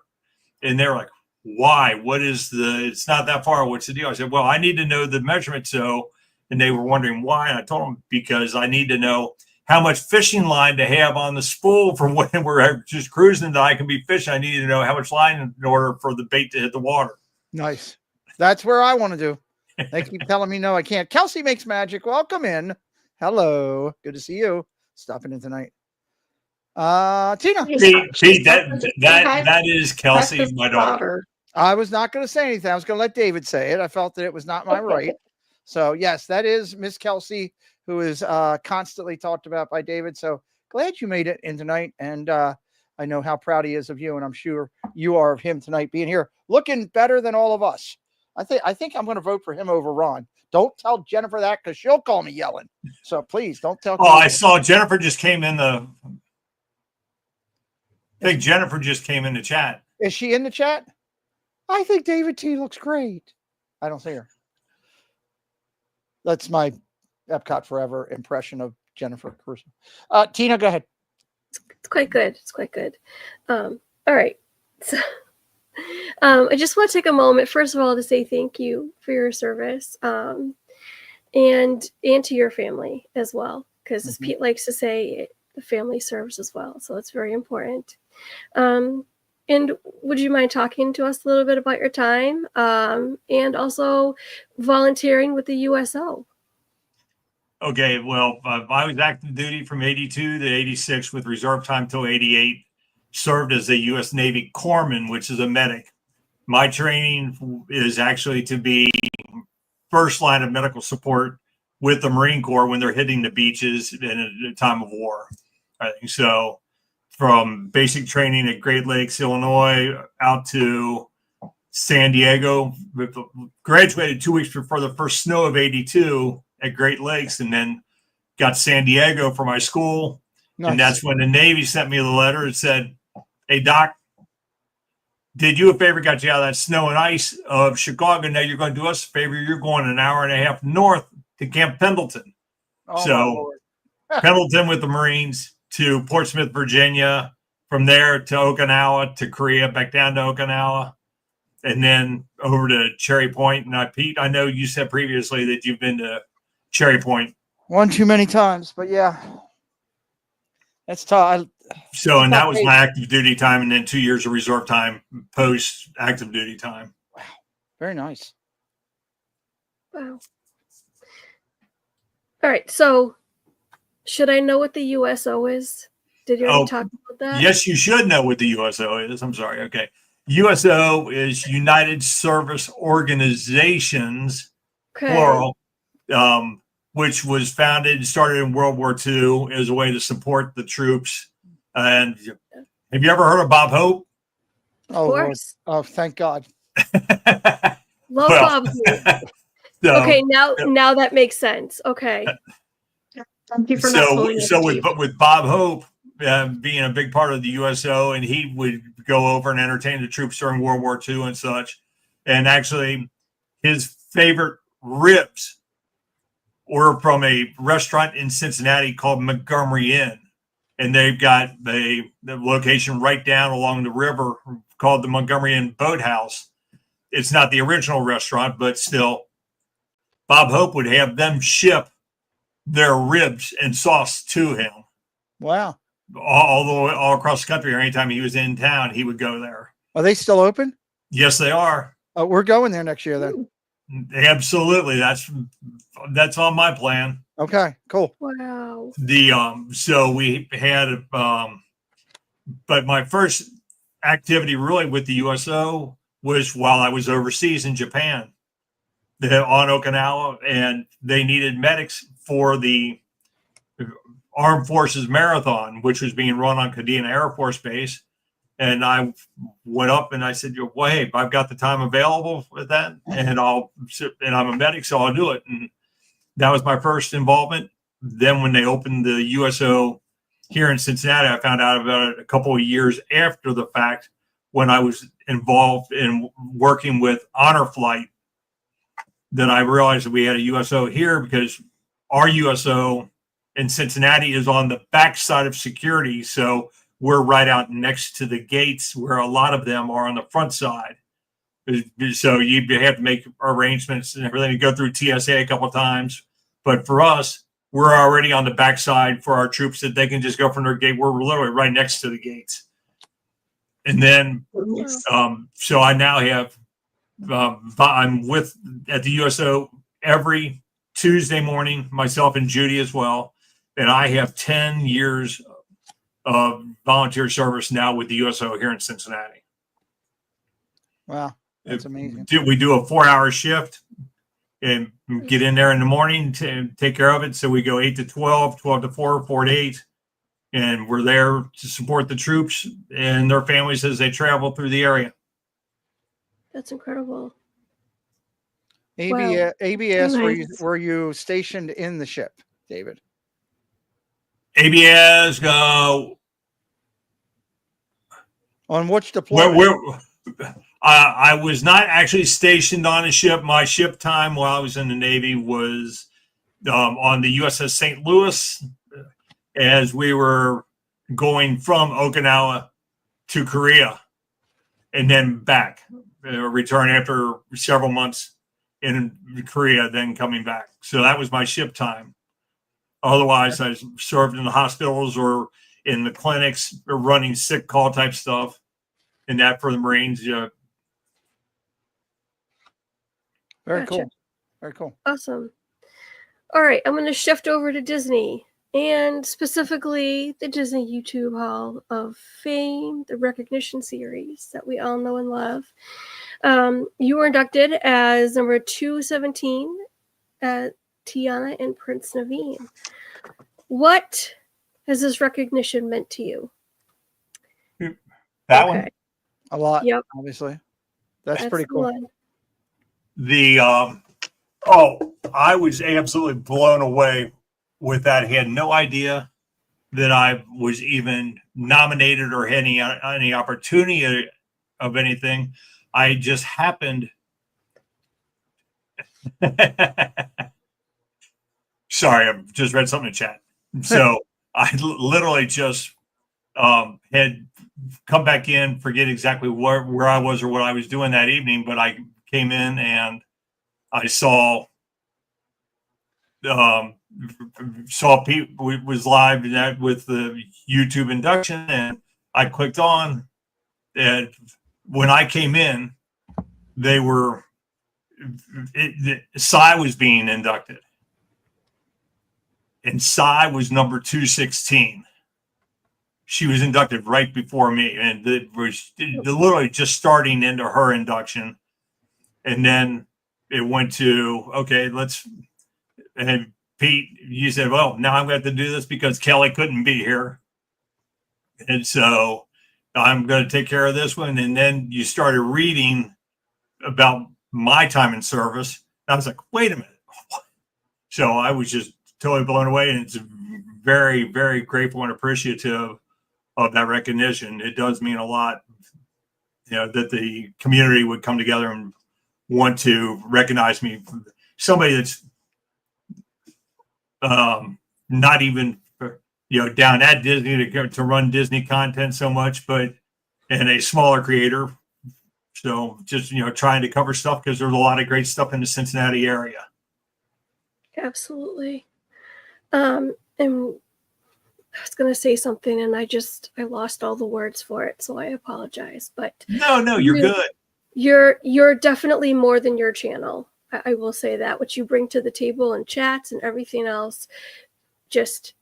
And they're like, why? It's not that far. What's the deal? I said, well, I need to know the measurement. And they were wondering why. And I told them, because I need to know how much fishing line to have on the spool for when we're just cruising that I can be fishing. I need to know how much line in order for the bait to hit the water. Nice. That's where I want to do. They keep telling me no, I can't. Kelsey Makes Magic. Welcome Hello. Good to see you. Stopping in tonight. Tina. Pete, that is Kelsey, my daughter. I was not going to say anything. I was going to let David say it. I felt that it was not my right. So yes, that is Miss Kelsey, who is constantly talked about by David. So glad you made it in tonight. And I know how proud he is of you. And I'm sure you are of him tonight being here, looking better than all of us. I think I'm going to vote for him over Ron. Don't tell Jennifer that, because she'll call me yelling. So please don't tell. Oh, I saw Jennifer just came in I think Jennifer just came in the chat. Is she in the chat? I think David T looks great. I don't see her. That's my Epcot Forever impression of Jennifer Crusoe. Tina, go ahead. It's quite good. All right. So I just want to take a moment, first of all, to say thank you for your service, and to your family as well, because as Pete likes to say, the family serves as well. So it's very important. And would you mind talking to us a little bit about your time, and also volunteering with the USO? Okay, well, I was active duty from 82 to 86 with reserve time till 88. Served as a U.S. Navy corpsman, which is a medic. My training is actually to be first line of medical support with the Marine Corps when they're hitting the beaches in a time of war. So from basic training at Great Lakes, Illinois, out to San Diego, graduated 2 weeks before the first snow of 82 at Great Lakes, and then got San Diego for my school. Nice. And that's when the Navy sent me the letter and said, hey, Doc, did you a favor, got you out of that snow and ice of Chicago. Now you're going to do us a favor. You're going an hour and a half north to Camp Pendleton. Oh, so Pendleton with the Marines to Portsmouth, Virginia, from there to Okinawa, to Korea, back down to Okinawa, and then over to Cherry Point. And Pete, I know you said previously that you've been to Cherry Point. One too many times, but yeah. That's tough. And that was my active duty time, and then 2 years of reserve time post active duty time. Wow. Very nice. Wow. All right. So should I know what the USO is? Did you already talk about that? Yes, you should know what the USO is. I'm sorry. Okay. USO is United Service Organizations, plural, which was started in World War II as a way to support the troops. And have you ever heard of Bob Hope? Oh, of course. Oh, thank God. Love Bob Hope. Okay, now that makes sense. Okay. Thank you for not pulling us deep. with Bob Hope being a big part of the USO, and he would go over and entertain the troops during World War II and such. And actually, his favorite ribs were from a restaurant in Cincinnati called Montgomery Inn. And they've got the location right down along the river called the Montgomery Inn Boathouse. It's not the original restaurant, but still, Bob Hope would have them ship their ribs and sauce to him. Wow. All across the country, or anytime he was in town, he would go there. Are they still open? Yes, they are. We're going there next year then. Absolutely. That's on my plan. Okay, cool. Wow. So we had but my first activity really with the USO was while I was overseas in Japan. On Okinawa, and they needed medics for the Armed Forces Marathon, which was being run on Kadena Air Force Base. And I went up and I said, well, hey, I've got the time available with that, and I'm a medic, so I'll do it. And that was my first involvement. Then when they opened the USO here in Cincinnati, I found out about it a couple of years after the fact, when I was involved in working with Honor Flight. Then I realized that we had a USO here, because our USO in Cincinnati is on the backside of security. So we're right out next to the gates, where a lot of them are on the front side. So you have to make arrangements and everything to go through TSA a couple of times. But for us, we're already on the backside for our troops, that they can just go from their gate. We're literally right next to the gates. And then, so I now have, I'm at the USO every Tuesday morning, myself and Judy as well. And I have 10 years of volunteer service now with the USO here in Cincinnati. Wow, that's amazing. We do a 4-hour shift and get in there in the morning to take care of it. So we go 8 to 12, 12 to 4, 4 to 8. And we're there to support the troops and their families as they travel through the area. That's incredible. ABS, Nice. were you stationed in the ship, David? ABS go on which deployment? I was not actually stationed on a ship. My ship time while I was in the Navy was on the USS St. Louis, as we were going from Okinawa to Korea and then back. Return after several months in Korea, then coming back. So that was my ship time. Otherwise, I served in the hospitals or in the clinics or running sick call type stuff, and that for the Marines. Very Gotcha. cool. Very cool. Awesome. All right, I'm going to shift over to Disney, and specifically the Disney YouTube Hall of Fame, the recognition series that we all know and love. You were inducted as number 217 at Tiana and Prince Naveen. What has this recognition meant to you? That one? A lot, Yep. obviously. That's pretty cool. I was absolutely blown away with that. I had no idea that I was even nominated or had any opportunity of anything. I just happened. Sorry, I've just read something in chat. So I literally just had come back in, forget exactly where I was or what I was doing that evening, but I came in and I saw people was live with the YouTube induction, and I clicked on, and when I came in, Cy was being inducted, and Cy was number 216. She was inducted right before me, and it was literally just starting into her induction. And then it went to, okay, and Pete, you said, well, now I'm going to have to do this because Kelly couldn't be here. And so I'm going to take care of this one. And then you started reading about my time in service. I was like, wait a minute. So I was just totally blown away. And it's very, very grateful and appreciative of that recognition. It does mean a lot, that the community would come together and want to recognize me. Somebody that's not even, down at Disney to run Disney content so much, but and a smaller creator. So just, trying to cover stuff because there's a lot of great stuff in the Cincinnati area. Absolutely. And I was going to say something and I lost all the words for it. So I apologize, but no, you're good. You're definitely more than your channel. I will say that what you bring to the table and chats and everything else, just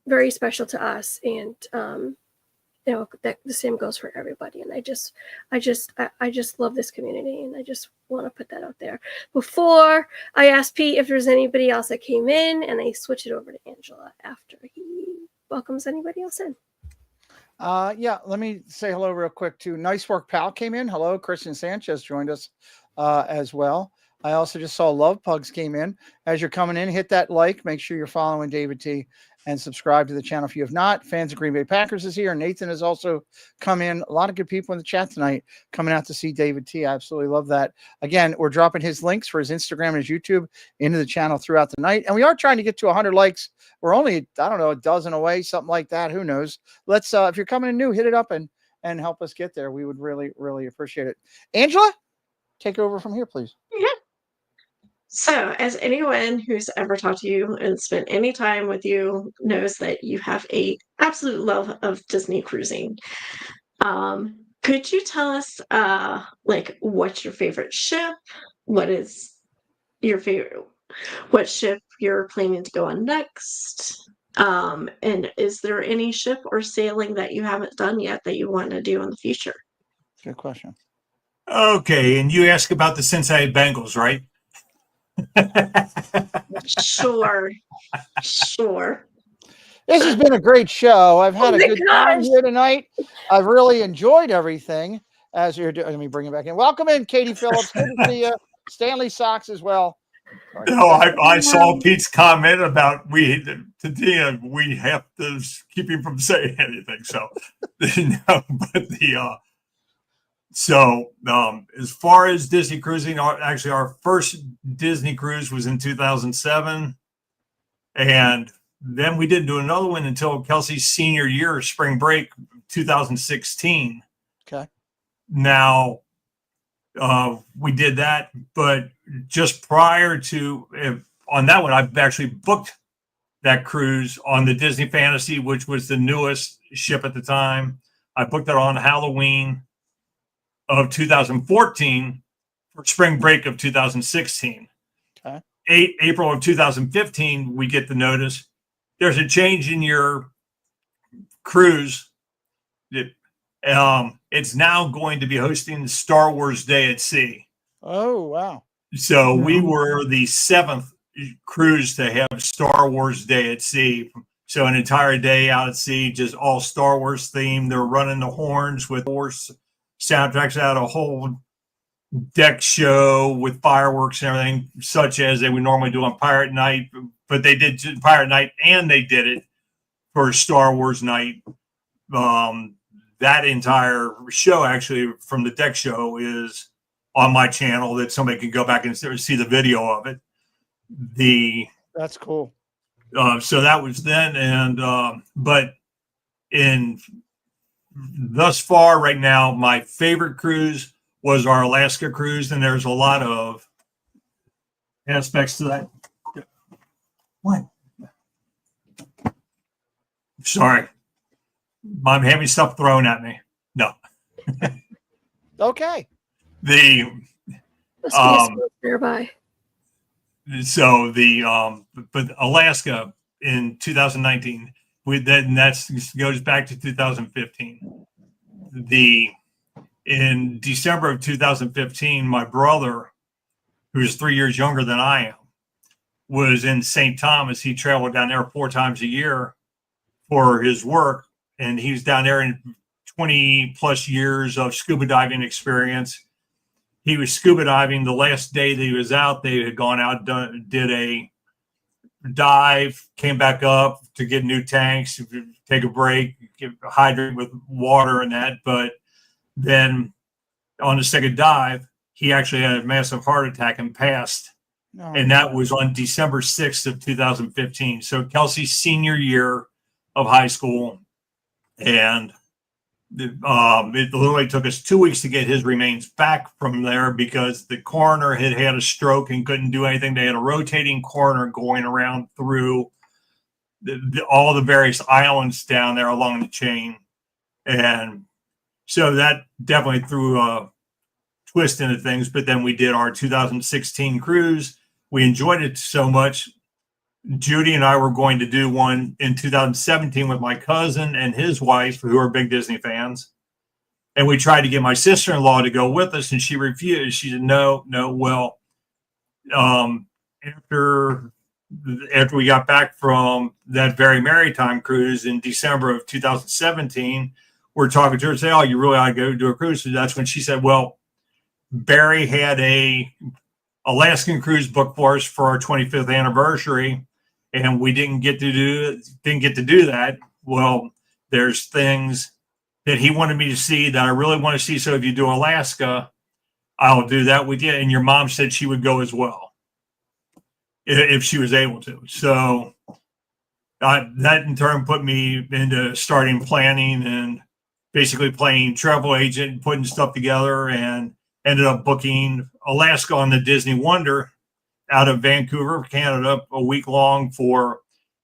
very special to us. And, that the same goes for everybody. And I just love this community, and I just want to put that out there. Before I ask Pete if there's anybody else that came in, and I switch it over to Angela after he welcomes anybody else in. Let me say hello real quick to Nice Work Pal came in. Hello, Christian Sanchez joined us as well. I also just saw Love Pugs came in. As you're coming in, hit that like. Make sure you're following David T. and subscribe to the channel if you have not. Fans of Green Bay Packers is here. Nathan has also come in. A lot of good people in the chat tonight coming out to see David T. I absolutely love that. Again, we're dropping his links for his Instagram and his YouTube into the channel throughout the night. And we are trying to get to 100 likes. We're only, a dozen away, something like that. Who knows? Let's, if you're coming in new, hit it up and help us get there. We would really, really appreciate it. Angela, take over from here, please. Yeah. So, as anyone who's ever talked to you and spent any time with you knows that you have a absolute love of Disney cruising. Could you tell us, what's your favorite ship? What is your favorite? What ship you're planning to go on next? And is there any ship or sailing that you haven't done yet that you want to do in the future? Good question. Okay, and you ask about the Cincinnati Bengals, right? Sure. This has been a great show. I've had a good time here tonight. I've really enjoyed everything as you're doing. Let me bring it back in. Welcome in, Katie Phillips. Good to see you. Stanley Sox as well. No, I saw Pete's comment about we have to keep him from saying anything. So, no, but as far as Disney cruising, our first Disney cruise was in 2007, and then we didn't do another one until Kelsey's senior year of spring break, 2016. Okay. Now, we did that, but just prior to on that one, I've actually booked that cruise on the Disney Fantasy, which was the newest ship at the time. I booked it on Halloween of 2014 for spring break of 2016. Okay. April of 2015, we get the notice. There's a change in your cruise. It's now going to be hosting Star Wars Day at Sea. Oh, wow. So we were the 7th cruise to have Star Wars Day at Sea. So an entire day out at sea, just all Star Wars themed. They're running the horns with Wars soundtracks out, a whole deck show with fireworks and everything, such as they would normally do on Pirate Night. But they did Pirate Night and they did it for Star Wars Night. That entire show, actually, from the deck show, is on my channel that somebody can go back and see the video of it. That's cool. So that was then, and but in thus far right now, my favorite cruise was our Alaska cruise, and there's a lot of aspects to that. What? Sorry, I'm having stuff thrown at me. No. Okay. Nearby. So but Alaska in 2019, that goes back to 2015. In December of 2015, my brother, who's 3 years younger than I am, was in St. Thomas. He traveled down there 4 times a year for his work, and he was down there in 20 plus years of scuba diving experience. He was scuba diving the last day that he was out. They had gone out, did a dive, came back up to get new tanks, take a break, hydrate with water and that. But then on the second dive, he actually had a massive heart attack and passed. Oh, and that was on December 6th of 2015. So Kelsey's senior year of high school. And it literally took us 2 weeks to get his remains back from there because the coroner had a stroke and couldn't do anything. They had a rotating coroner going around through all the various islands down there along the chain. And so that definitely threw a twist into things. But then we did our 2016 cruise. We enjoyed it so much. Judy and I were going to do one in 2017 with my cousin and his wife, who are big Disney fans. And we tried to get my sister-in-law to go with us, and she refused. She said, no. Well, after we got back from that very maritime cruise in December of 2017, we're talking to her and say, oh, you really ought to go do a cruise. So that's when she said, well, Barry had a Alaskan cruise booked for us for our 25th anniversary, and we didn't get to do that. Well, there's things that he wanted me to see that I really want to see. So if you do Alaska, I'll do that with you. And your mom said she would go as well if she was able to. So that in turn put me into starting planning and basically playing travel agent, putting stuff together, and ended up booking Alaska on the Disney Wonder out of Vancouver, Canada, a week long for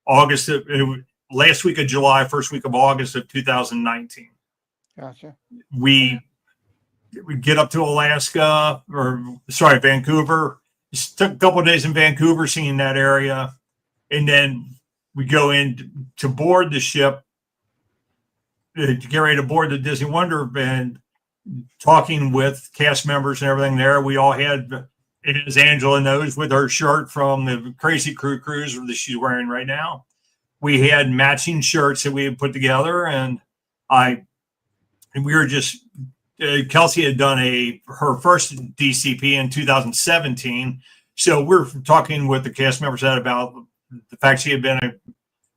last week of July, first week of August of 2019. Gotcha. We get up to Vancouver. Just took a couple of days in Vancouver, seeing that area. And then we go in to board the ship, to get ready to board the Disney Wonder, and talking with cast members and everything there. We all had, as Angela knows, with her shirt from the Crazy Crew cruise that she's wearing right now, we had matching shirts that we had put together. And we were just, Kelsey had done her first DCP in 2017. So we're talking with the cast members about the fact she had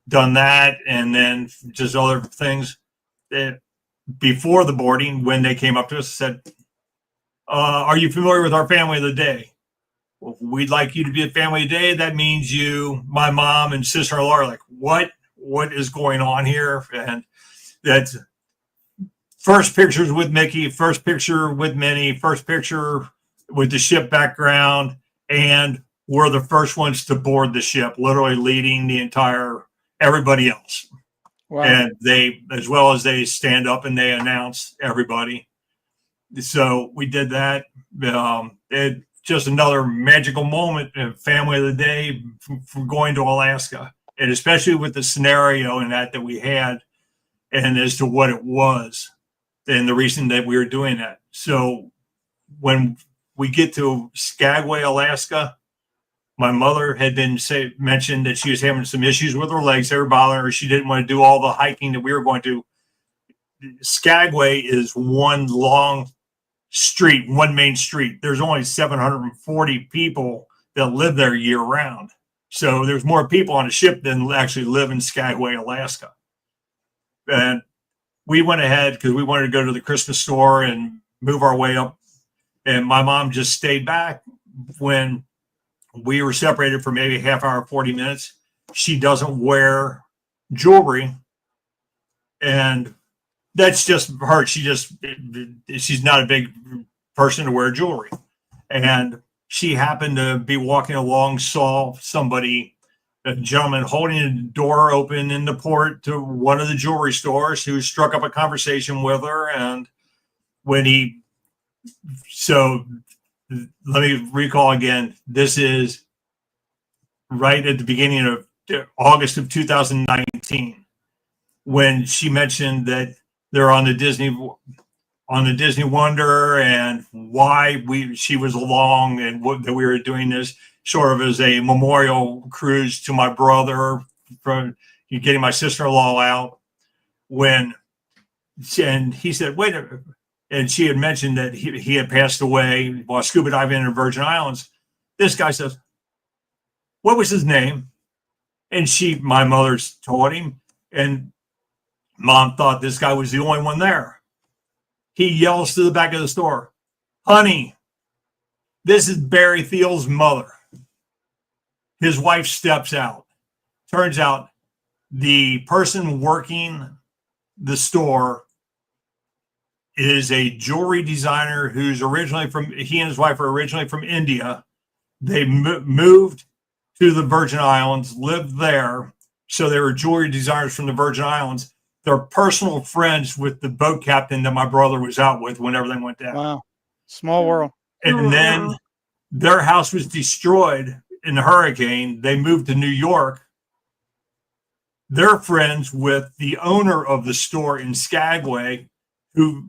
done that, and then just other things that before the boarding, when they came up to us, said, are you familiar with our family of the day? Well, we'd like you to be a family of the day. That means my mom and sister-in-law are like, what is going on here? And that's first pictures with Mickey, first picture with Minnie, first picture with the ship background. And we're the first ones to board the ship, literally leading everybody else. Wow. And they, as well as they stand up and they announce everybody. So we did that. It just another magical moment, family of the day from going to Alaska, and especially with the scenario in that we had, and as to what it was, and the reason that we were doing that. So when we get to Skagway, Alaska, my mother had mentioned that she was having some issues with her legs. They were bothering her. She didn't want to do all the hiking that we were going to. Skagway is one long street, one main street. There's only 740 people that live there year round. So there's more people on a ship than actually live in Skagway, Alaska. And we went ahead because we wanted to go to the Christmas store and move our way up. And my mom just stayed back. When we were separated for maybe a half hour, 40 minutes, she doesn't wear jewelry. And that's just her. She's not a big person to wear jewelry. And she happened to be walking along, saw a gentleman holding a door open in the port to one of the jewelry stores, who struck up a conversation with her. And so let me recall again, this is right at the beginning of August of 2019, when she mentioned that they're on the Disney Wonder, and why she was along, and that we were doing this sort of as a memorial cruise to my brother from getting my sister-in-law out. And he said, wait a minute. And she had mentioned that he had passed away while scuba diving in the Virgin Islands. This guy says, what was his name? And my mother's told him, and Mom thought this guy was the only one there. He yells to the back of the store, "Honey, this is Barry Thiel's mother." His wife steps out. Turns out the person working the store is a jewelry designer who's he and his wife are originally from India. They moved to the Virgin Islands, lived there. So they were jewelry designers from the Virgin Islands. They're personal friends with the boat captain that my brother was out with when everything went down. Wow. Small world. And then their house was destroyed in the hurricane. They moved to New York. They're friends with the owner of the store in Skagway, who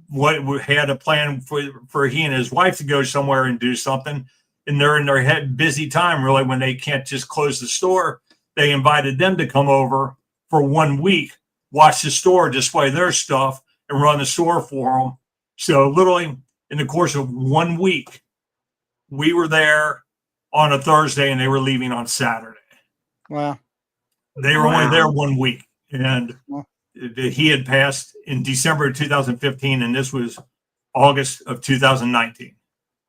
had a plan for he and his wife to go somewhere and do something. And they're in their busy time, really, when they can't just close the store. They invited them to come over for 1 week, watch the store, display their stuff, and run the store for them. So literally in the course of 1 week, we were there on a Thursday and they were leaving on Saturday. Wow. They were only there 1 week. And he had passed in December of 2015, and this was August of 2019.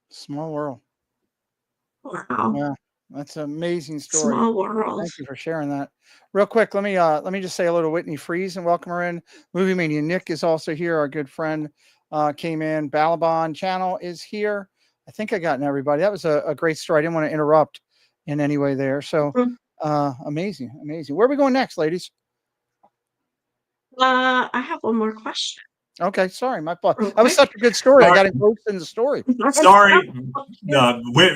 Small world. Wow. Yeah, that's an amazing story. Small world. Thank you for sharing that. Real quick, let me just say hello to Whitney Freeze and welcome her in. Movie Mania Nick is also here. Our good friend came in. Balaban Channel is here. I think I gotten everybody. That was a great story. I didn't want to interrupt in any way there. So amazing. Where are we going next, ladies? I have one more question. Okay, sorry, my fault. That was such a good story. I got engrossed in the story. Sorry.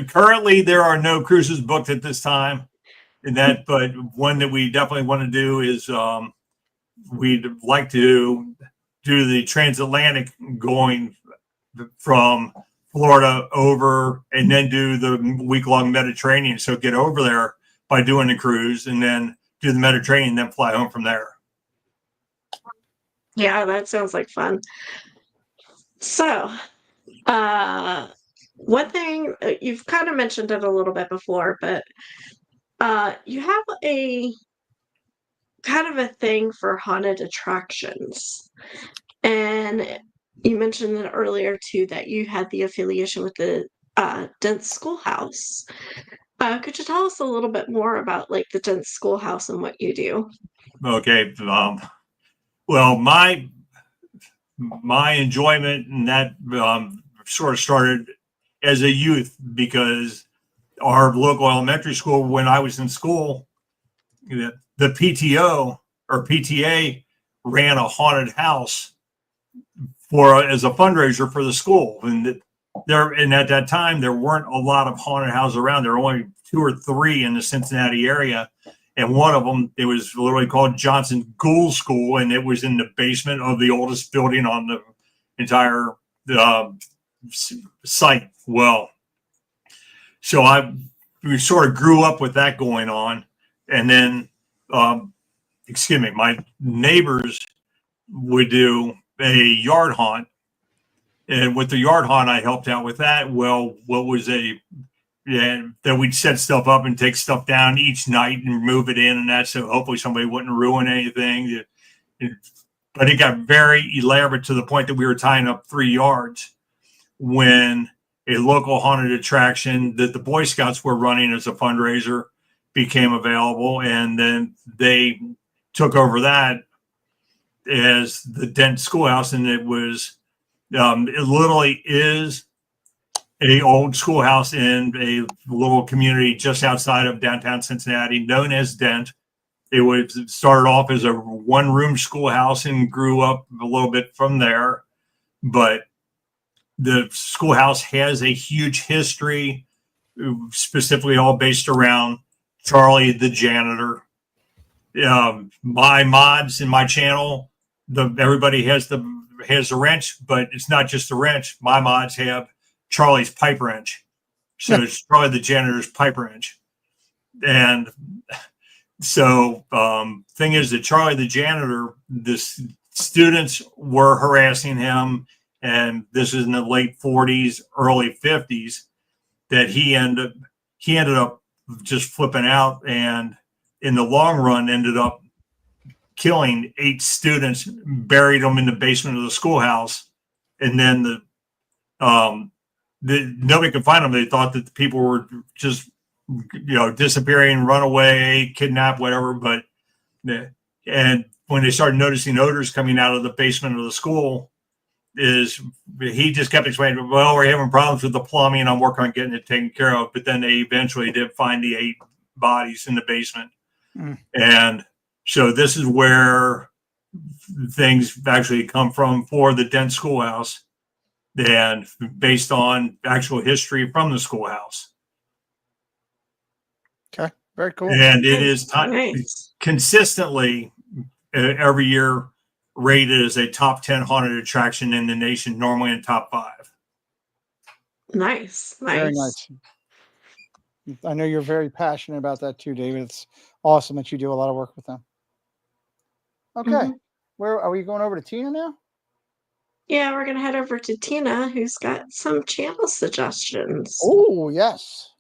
Currently, there are no cruises booked at this time. But one that we definitely want to do is we'd like to do the transatlantic going from Florida over and then do the week-long Mediterranean. So get over there by doing the cruise and then do the Mediterranean and then fly home from there. Yeah, that sounds like fun. So, one thing, you've kind of mentioned it a little bit before, but you have a kind of a thing for haunted attractions. And you mentioned it earlier, too, that you had the affiliation with the Dent Schoolhouse. Could you tell us a little bit more about, like, the Dent Schoolhouse and what you do? Okay. Well, my enjoyment in that sort of started as a youth because our local elementary school, when I was in school, the PTO or PTA ran a haunted house as a fundraiser for the school. And at that time, there weren't a lot of haunted houses around. There were only 2 or 3 in the Cincinnati area. And one of them, it was literally called Johnson Ghoul School, and it was in the basement of the oldest building on the entire site. Well, so we sort of grew up with that going on. And then, my neighbors would do a yard haunt. And with the yard haunt, I helped out with that. Well, that we'd set stuff up and take stuff down each night and move it in and that. So hopefully somebody wouldn't ruin anything. But it got very elaborate to the point that we were tying up 3 yards when a local haunted attraction that the Boy Scouts were running as a fundraiser became available. And then they took over that as the Dent Schoolhouse. And it literally is a old schoolhouse in a little community just outside of downtown Cincinnati known as Dent. It started off as a 1-room schoolhouse and grew up a little bit from there. But the schoolhouse has a huge history, specifically all based around Charlie the janitor. My mods in my channel, everybody has the wrench, but it's not just the wrench. My mods have Charlie's pipe wrench. So it's Charlie the janitor's pipe wrench. And so thing is that Charlie the janitor, the students were harassing him, and this is in the late 40s, early 50s, that he ended up just flipping out and in the long run ended up killing 8 students, buried them in the basement of the schoolhouse, and then nobody could find them. They thought that the people were just disappearing, run away, kidnapped, whatever. But and when they started noticing odors coming out of the basement of the school, he just kept explaining, well, we're having problems with the plumbing. I'm working on getting it taken care of. But then they eventually did find the 8 bodies in the basement. And so this is where things actually come from for the dense schoolhouse, and based on actual history from the schoolhouse. Okay, very cool. And it is Nice. consistently every year rated as a top 10 haunted attraction in the nation, normally in top 5. Nice. Very nice. I know you're very passionate about that too, David. It's awesome that you do a lot of work with them. Okay. Where are we going over to Tina now? Yeah, we're going to head over to Tina, who's got some channel suggestions. Oh, yes.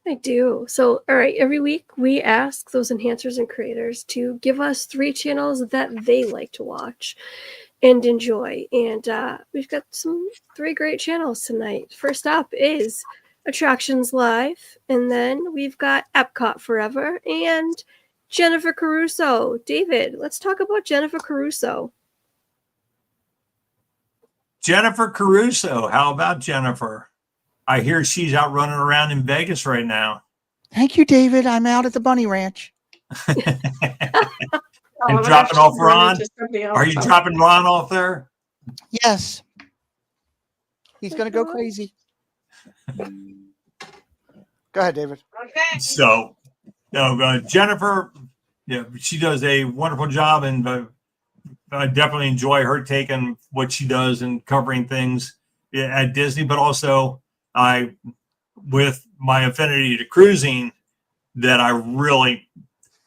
I do. So, all right, every week we ask those enhancers and creators to give us 3 channels that they like to watch and enjoy. And we've got 3 great channels tonight. First up is Attractions Live, and then we've got Epcot Forever and Jennifer Caruso. David, let's talk about Jennifer Caruso. Jennifer Caruso. How about Jennifer? I hear she's out running around in Vegas right now. Thank you, David. I'm out at the Bunny Ranch. And dropping off Ron? Are you dropping Ron off there? Yes. He's going to go crazy. Go ahead, David. Okay. So, Jennifer, she does a wonderful job, and I definitely enjoy her taking what she does and covering things at Disney, but also with my affinity to cruising, that I really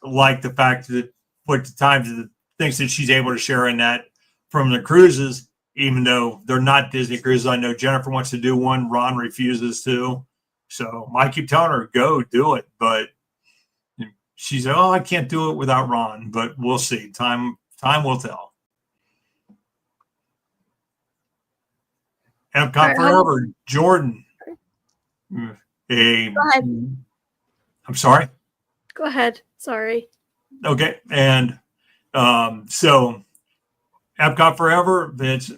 like the fact that the things that she's able to share in that from the cruises, even though they're not Disney cruises. I know Jennifer wants to do one. Ron refuses to. So I keep telling her, go do it. But she's like, oh, I can't do it without Ron, but we'll see. Time will tell. Epcot Forever, Jordan. Go ahead. I'm sorry. Go ahead. Sorry. Okay. And so Epcot Forever, it's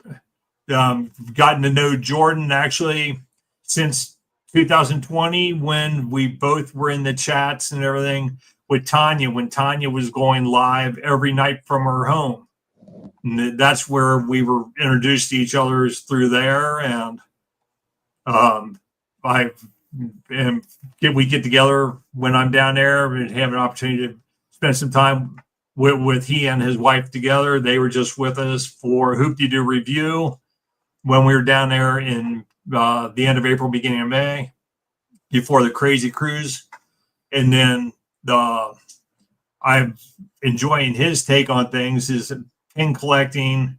gotten to know Jordan actually since 2020, when we both were in the chats and everything with Tanya, when Tanya was going live every night from her home. And that's where we were introduced to each other, through there. And we get together when I'm down there and have an opportunity to spend some time with he and his wife together. They were just with us for Hoop-De-Doo Review when we were down there in the end of April, beginning of May, before the Crazy Cruise. And then I'm enjoying his take on things, is pin collecting.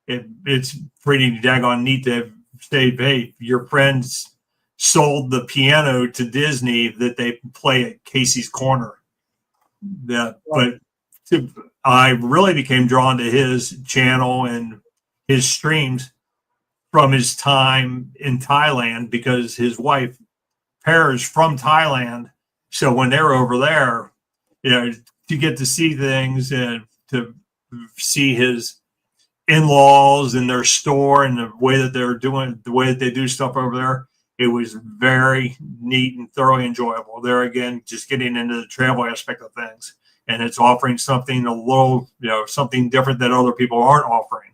It's pretty daggone neat to say, hey, your friends sold the piano to Disney that they play at Casey's Corner. I really became drawn to his channel and his streams from his time in Thailand, because his wife Pear's from Thailand. So when they're over there, to get to see things and to see his in-laws and their store and the way that they do stuff over there, it was very neat and thoroughly enjoyable. There again, just getting into the travel aspect of things, and it's offering something a little, something different that other people aren't offering.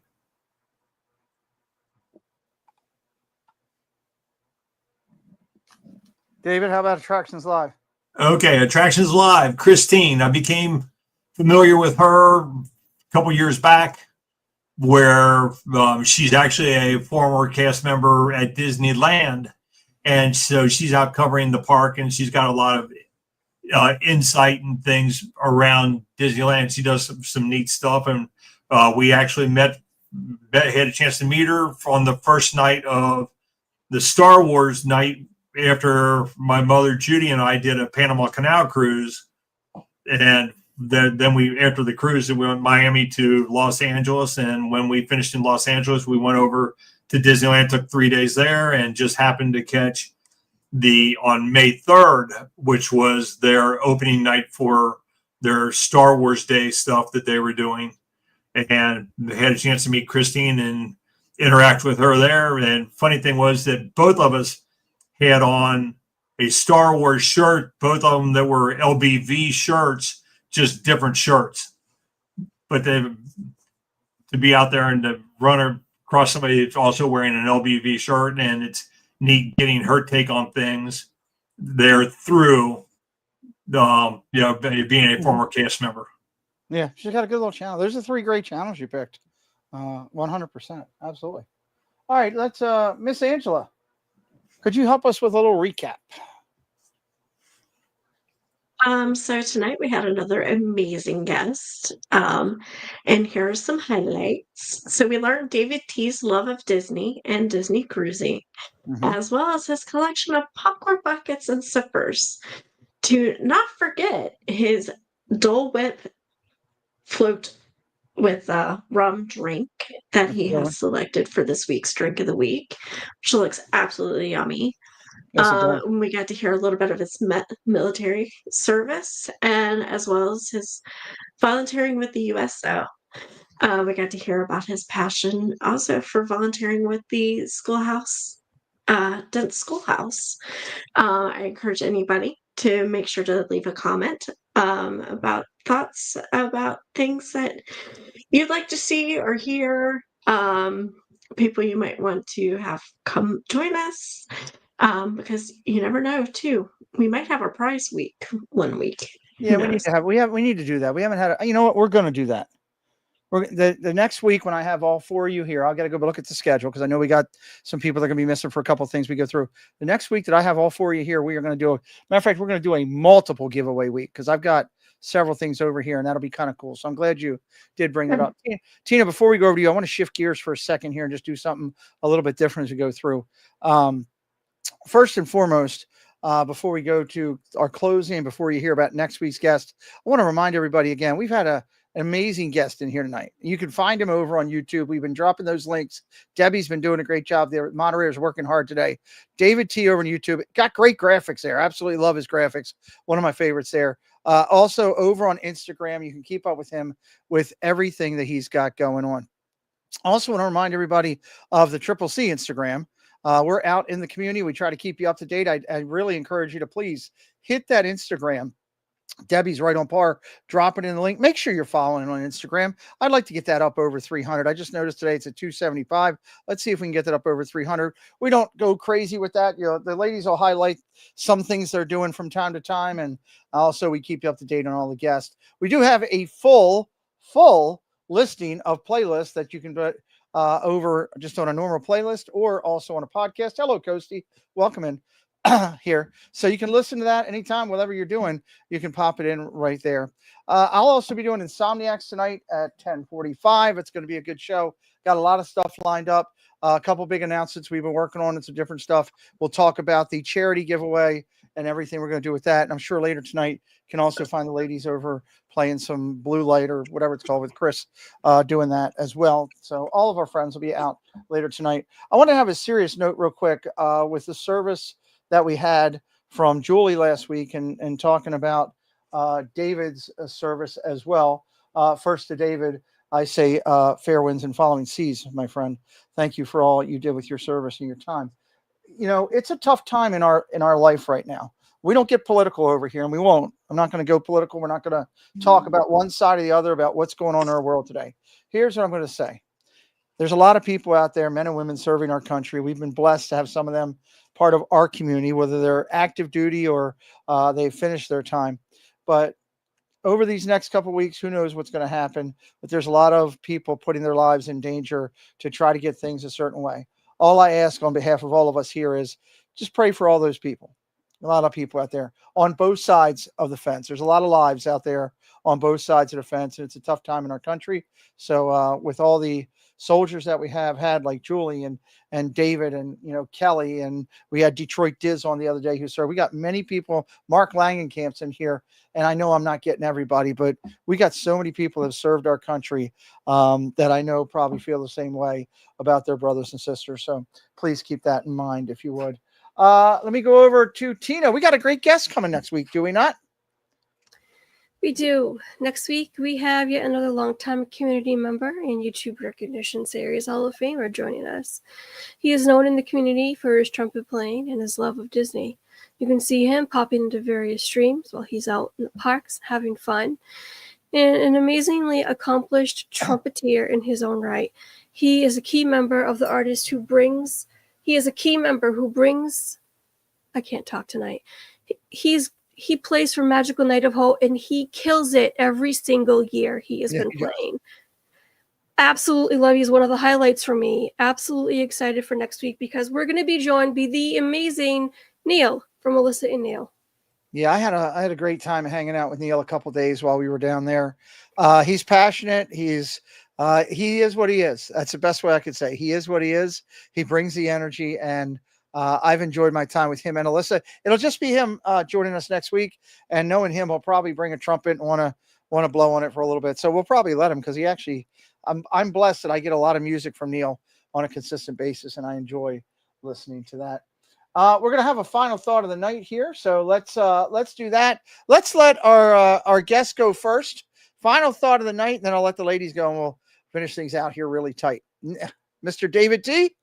David, how about Attractions Live? Okay, Attractions Live. Christine, I became familiar with her a couple years back, where she's actually a former cast member at Disneyland. And so she's out covering the park, and she's got a lot of insight and things around Disneyland. She does some neat stuff. And we actually had a chance to meet her on the first night of the Star Wars night, after my mother Judy and I did a Panama Canal cruise. and then we, after the cruise, we went Miami to Los Angeles. And when we finished in Los Angeles, we went over to Disneyland, took 3 days there, and just happened to catch on May 3rd, which was their opening night for their Star Wars Day stuff that they were doing. And they had a chance to meet Christine and interact with her there. And funny thing was that both of us had on a Star Wars shirt, both of them that were LBV shirts, just different shirts. But to be out there and to run across somebody that's also wearing an LBV shirt, and it's neat getting her take on things there through being a former cast member. Yeah, she's got a good little channel. There's the 3 great channels you picked. 100%. Absolutely. All right, let's Miss Angela. Could you help us with a little recap? So tonight we had another amazing guest. And here are some highlights. So we learned David T's love of Disney and Disney cruising, as well as his collection of popcorn buckets and sippers. To not forget his Dole Whip float with a rum drink that he has selected for this week's drink of the week, which looks absolutely yummy. Yes, we got to hear a little bit of his military service, and as well as his volunteering with the USO. We got to hear about his passion also for volunteering with the schoolhouse, Dent Schoolhouse. I encourage anybody to make sure to leave a comment about thoughts about things that you'd like to see or hear, people you might want to have come join us, because you never know too. We might have our prize week one week. Yeah, we need to do that. We haven't had you know what? We're going to do that. The next week when I have all 4 of you here, I'll got to go look at the schedule because I know we got some people that are going to be missing for a couple of things we go through. The next week that I have all 4 of you here, we are going to do matter of fact, we're going to do a multiple giveaway week because I've got several things over here and that'll be kind of cool. So I'm glad you did bring that up. Tina, before we go over to you, I want to shift gears for a second here and just do something a little bit different as we go through. First and foremost, before we go to our closing, before you hear about next week's guest, I want to remind everybody again, we've had an amazing guest in here tonight. You can find him over on YouTube. We've been dropping those links. Debbie's been doing a great job there. Moderator's working hard today. David T over on YouTube. Got great graphics there. Absolutely love his graphics. One of my favorites there. Also over on Instagram, you can keep up with him with everything that he's got going on. Also want to remind everybody of the Triple C Instagram. We're out in the community. We try to keep you up to date. I really encourage you to please hit that Instagram. Debbie's right on par. Drop it in the link. Make sure you're following on Instagram. I'd like to get that up over 300. I just noticed today it's at 275. Let's see if we can get that up over 300. We don't go crazy with that. You know, the ladies will highlight some things they're doing from time to time. And also we keep you up to date on all the guests. We do have a full listing of playlists that you can put over just on a normal playlist or also on a podcast. Hello, Coasty. Welcome in. Here, so you can listen to that anytime, whatever you're doing, you can pop it in right there. I'll also be doing Insomniacs tonight at 10:45. It's going to be a good show. Got a lot of stuff lined up. A couple big announcements we've been working on and some different stuff. We'll talk about the charity giveaway and everything we're going to do with that. And I'm sure later tonight can also find the ladies over playing some blue light or whatever it's called with Chris doing that as well. So all of our friends will be out later tonight. I want to have a serious note real quick with the service that we had from Julie last week and talking about David's service as well. First to David, I say fair winds and following seas, my friend. Thank you for all you did with your service and your time. You know, it's a tough time in our life right now. We don't get political over here, and we won't. I'm not going to go political. We're not going to talk about one side or the other about what's going on in our world today. Here's what I'm going to say. There's a lot of people out there, men and women serving our country. We've been blessed to have some of them part of our community, whether they're active duty or they've finished their time. But over these next couple of weeks, who knows what's going to happen. But there's a lot of people putting their lives in danger to try to get things a certain way. All I ask on behalf of all of us here is just pray for all those people. A lot of people out there on both sides of the fence. There's a lot of lives out there on both sides of the fence, and it's a tough time in our country. So with all the soldiers that we have had, like Julie and David and, Kelly, and we had Detroit Diz on the other day who served. We got many people. Mark Langenkamp's in here, and I know I'm not getting everybody, but we got so many people that have served our country that I know probably feel the same way about their brothers and sisters. So please keep that in mind if you would. Let me go over to Tina. We got a great guest coming next week, do we not? We do. Next week, we have yet another longtime community member and YouTube Recognition Series Hall of Famer joining us. He is known in the community for his trumpet playing and his love of Disney. You can see him popping into various streams while he's out in the parks having fun. And an amazingly accomplished trumpeter in his own right. He is a key member of the artist who brings... I can't talk tonight. He plays for Magical Night of Hope, and he kills it every single year he has been playing. Absolutely love. He's one of the highlights for me. Absolutely excited for next week because we're going to be joined by the amazing Neil from Melissa and Neil. Yeah, I had a great time hanging out with Neil a couple days while we were down there. He's passionate. He is what he is. That's the best way I could say. He is what he is. He brings the energy, and I've enjoyed my time with him and Alyssa. It'll just be him joining us next week, and knowing him, he'll probably bring a trumpet and want to blow on it for a little bit. So we'll probably let him because he actually, I'm blessed that I get a lot of music from Neil on a consistent basis, and I enjoy listening to that. We're gonna have a final thought of the night here, so let's do that. Let's let our guests go first. Final thought of the night, and then I'll let the ladies go, and we'll finish things out here really tight. Mr. David T,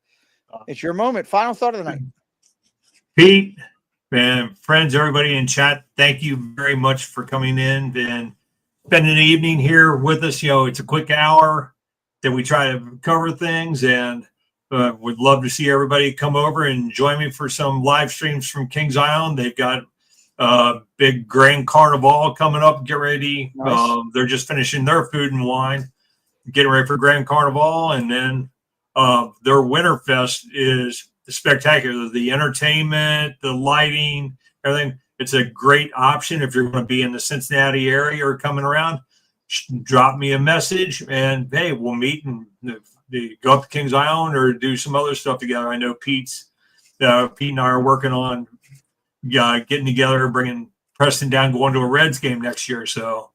it's your moment. Final thought of the night. Pete and friends, everybody in chat, thank you very much for coming in and spending the evening here with us. It's a quick hour that we try to cover things, and would love to see everybody come over and join me for some live streams from Kings Island. They've got big Grand Carnival coming up. Get ready. Nice. They're just finishing their food and wine, getting ready for Grand Carnival, and then their Winterfest is spectacular. The entertainment, the lighting, everything. It's a great option if you're going to be in the Cincinnati area or coming around. Drop me a message, and hey, we'll meet and go up to Kings Island or do some other stuff together. I know Pete and I are working on getting together, bringing Preston down, going to a Reds game next year. So,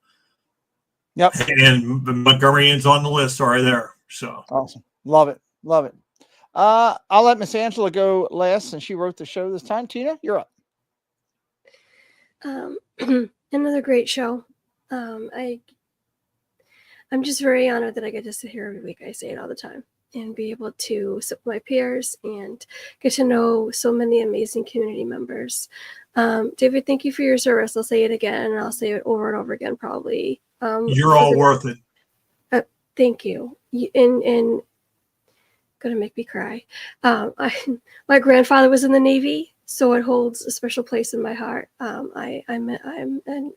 yep. And Montgomeryans on the list are there. So awesome. Love it. Love it. I'll let Miss Angela go last since she wrote the show this time. Tina, you're up. Another great show. I'm just very honored that I get to sit here every week. I say it all the time, and be able to sit with my peers and get to know so many amazing community members. David, thank you for your service. I'll say it again, and I'll say it over and over again, probably. You're all worth it. Thank you. And gonna make me cry. My grandfather was in the Navy, so it holds a special place in my heart. I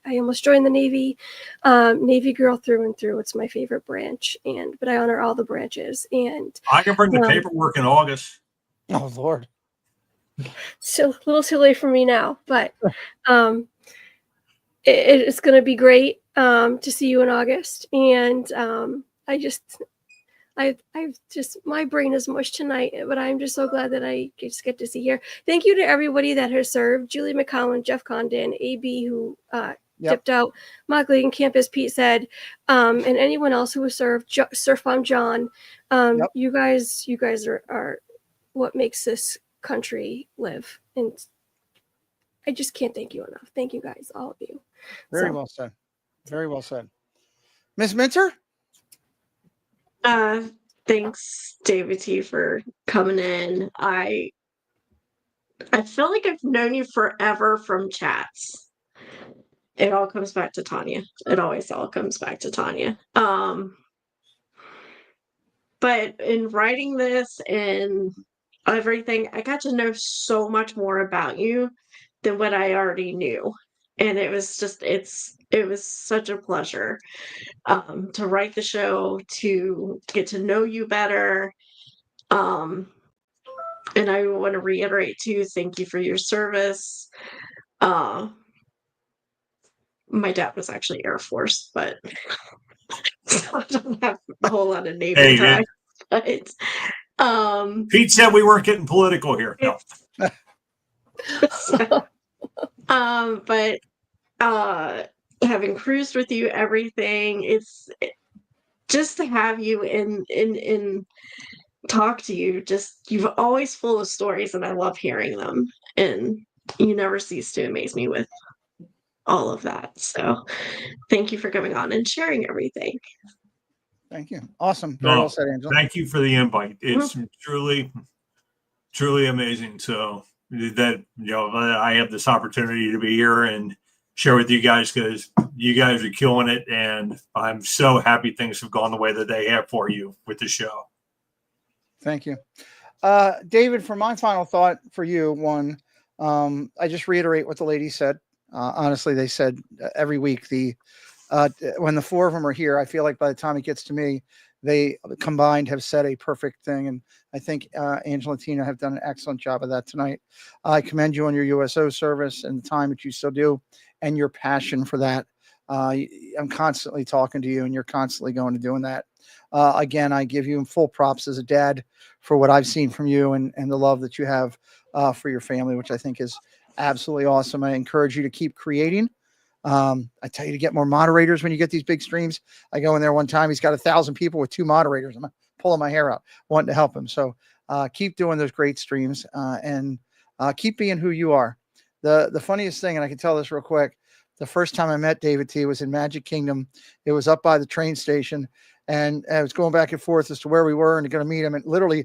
almost joined the Navy. Navy girl through and through. It's my favorite branch, but I honor all the branches. And I can bring the paperwork in August. Oh Lord, still a little too late for me now, but it's gonna be great to see you in August. And I've just, my brain is mush tonight, but I'm just so glad that I just get to see here. Thank you to everybody that has served. Julie McCowan, Jeff Condon, AB, who dipped out, Mark Camp, as Pete said, and anyone else who has served, Surf Bomb John. You guys are what makes this country live. And I just can't thank you enough. Thank you guys, all of you. Very well said. Very well said. Miss Minter? Thanks, David T, for coming in. I feel like I've known you forever from chats. It all comes back to Tanya. It always all comes back to Tanya. But in writing this and everything, I got to know so much more about you than what I already knew. And it was just, it was such a pleasure to write the show, to get to know you better. And I want to reiterate too, thank you for your service. My dad was actually Air Force, but so I don't have a whole lot of Navy time. But Pete said we weren't getting political here. No. so, but having cruised with you, everything, it's just to have you in talk to you, just you've always full of stories and I love hearing them, and you never cease to amaze me with all of that. So thank you for coming on and sharing everything. Thank you. Awesome. Very well said, Angela. Thank you for the invite. It's truly amazing. So that, I have this opportunity to be here and share with you guys, because you guys are killing it. And I'm so happy things have gone the way that they have for you with the show. Thank you. David, for my final thought for you, one, I just reiterate what the ladies said. Honestly, they said every week, when the four of them are here, I feel like by the time it gets to me, they combined have said a perfect thing. And I think Angela and Tina have done an excellent job of that tonight. I commend you on your USO service and the time that you still do and your passion for that. I'm constantly talking to you and you're constantly going to doing that. Again, I give you full props as a dad for what I've seen from you and the love that you have for your family, which I think is absolutely awesome. I encourage you to keep creating. I tell you to get more moderators when you get these big streams. I go in there one time, he's got 1,000 people with 2 moderators. I'm pulling my hair out, wanting to help him. So keep doing those great streams and keep being who you are. The funniest thing, and I can tell this real quick, the first time I met David T was in Magic Kingdom. It was up by the train station, and I was going back and forth as to where we were and going to meet him. And literally,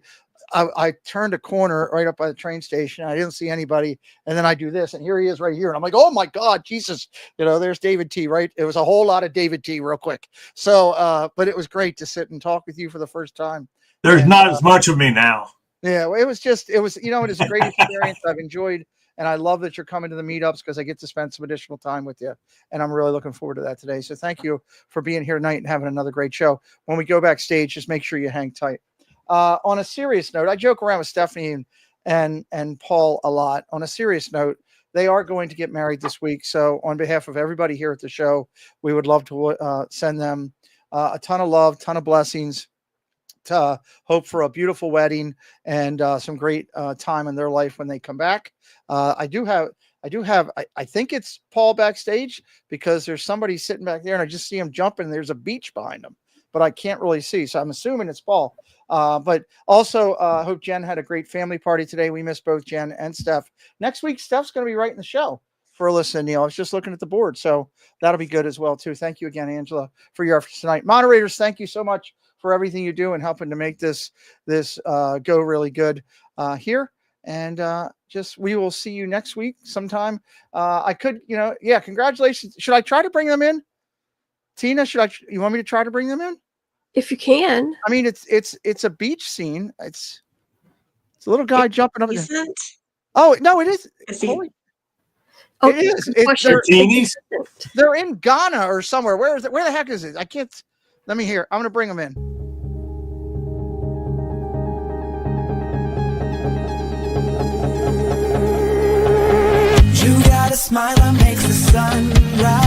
I turned a corner right up by the train station. I didn't see anybody. And then I do this, and here he is right here. And I'm like, oh my God, Jesus. There's David T, right? It was a whole lot of David T real quick. So, but it was great to sit and talk with you for the first time. There's not as much of me now. Yeah, it was a great experience. I've enjoyed, and I love that you're coming to the meetups because I get to spend some additional time with you. And I'm really looking forward to that today. So thank you for being here tonight and having another great show. When we go backstage, just make sure you hang tight. On a serious note, I joke around with Stephanie and Paul a lot. On a serious note, they are going to get married this week. So on behalf of everybody here at the show, we would love to send them a ton of love, ton of blessings, to hope for a beautiful wedding and some great time in their life when they come back. I think it's Paul backstage because there's somebody sitting back there and I just see him jumping. And there's a beach behind him, but I can't really see. So I'm assuming it's Paul. But also hope Jen had a great family party today. We miss both Jen and Steph. Next week, Steph's going to be right in the show for Alyssa and Neil. I was just looking at the board. So that'll be good as well, too. Thank you again, Angela, for your efforts tonight. Moderators, thank you so much for everything you do and helping to make this go really good here. And we will see you next week sometime. Congratulations. Should I try to bring them in? Tina, you want me to try to bring them in? If you can. I mean, it's a beach scene. It's a little guy jumping up. Oh, no, it is. It is. They're in Ghana or somewhere. Where is it? Where the heck is it? I can't. Let me hear. I'm going to bring them in. You got a smile that makes the sun rise.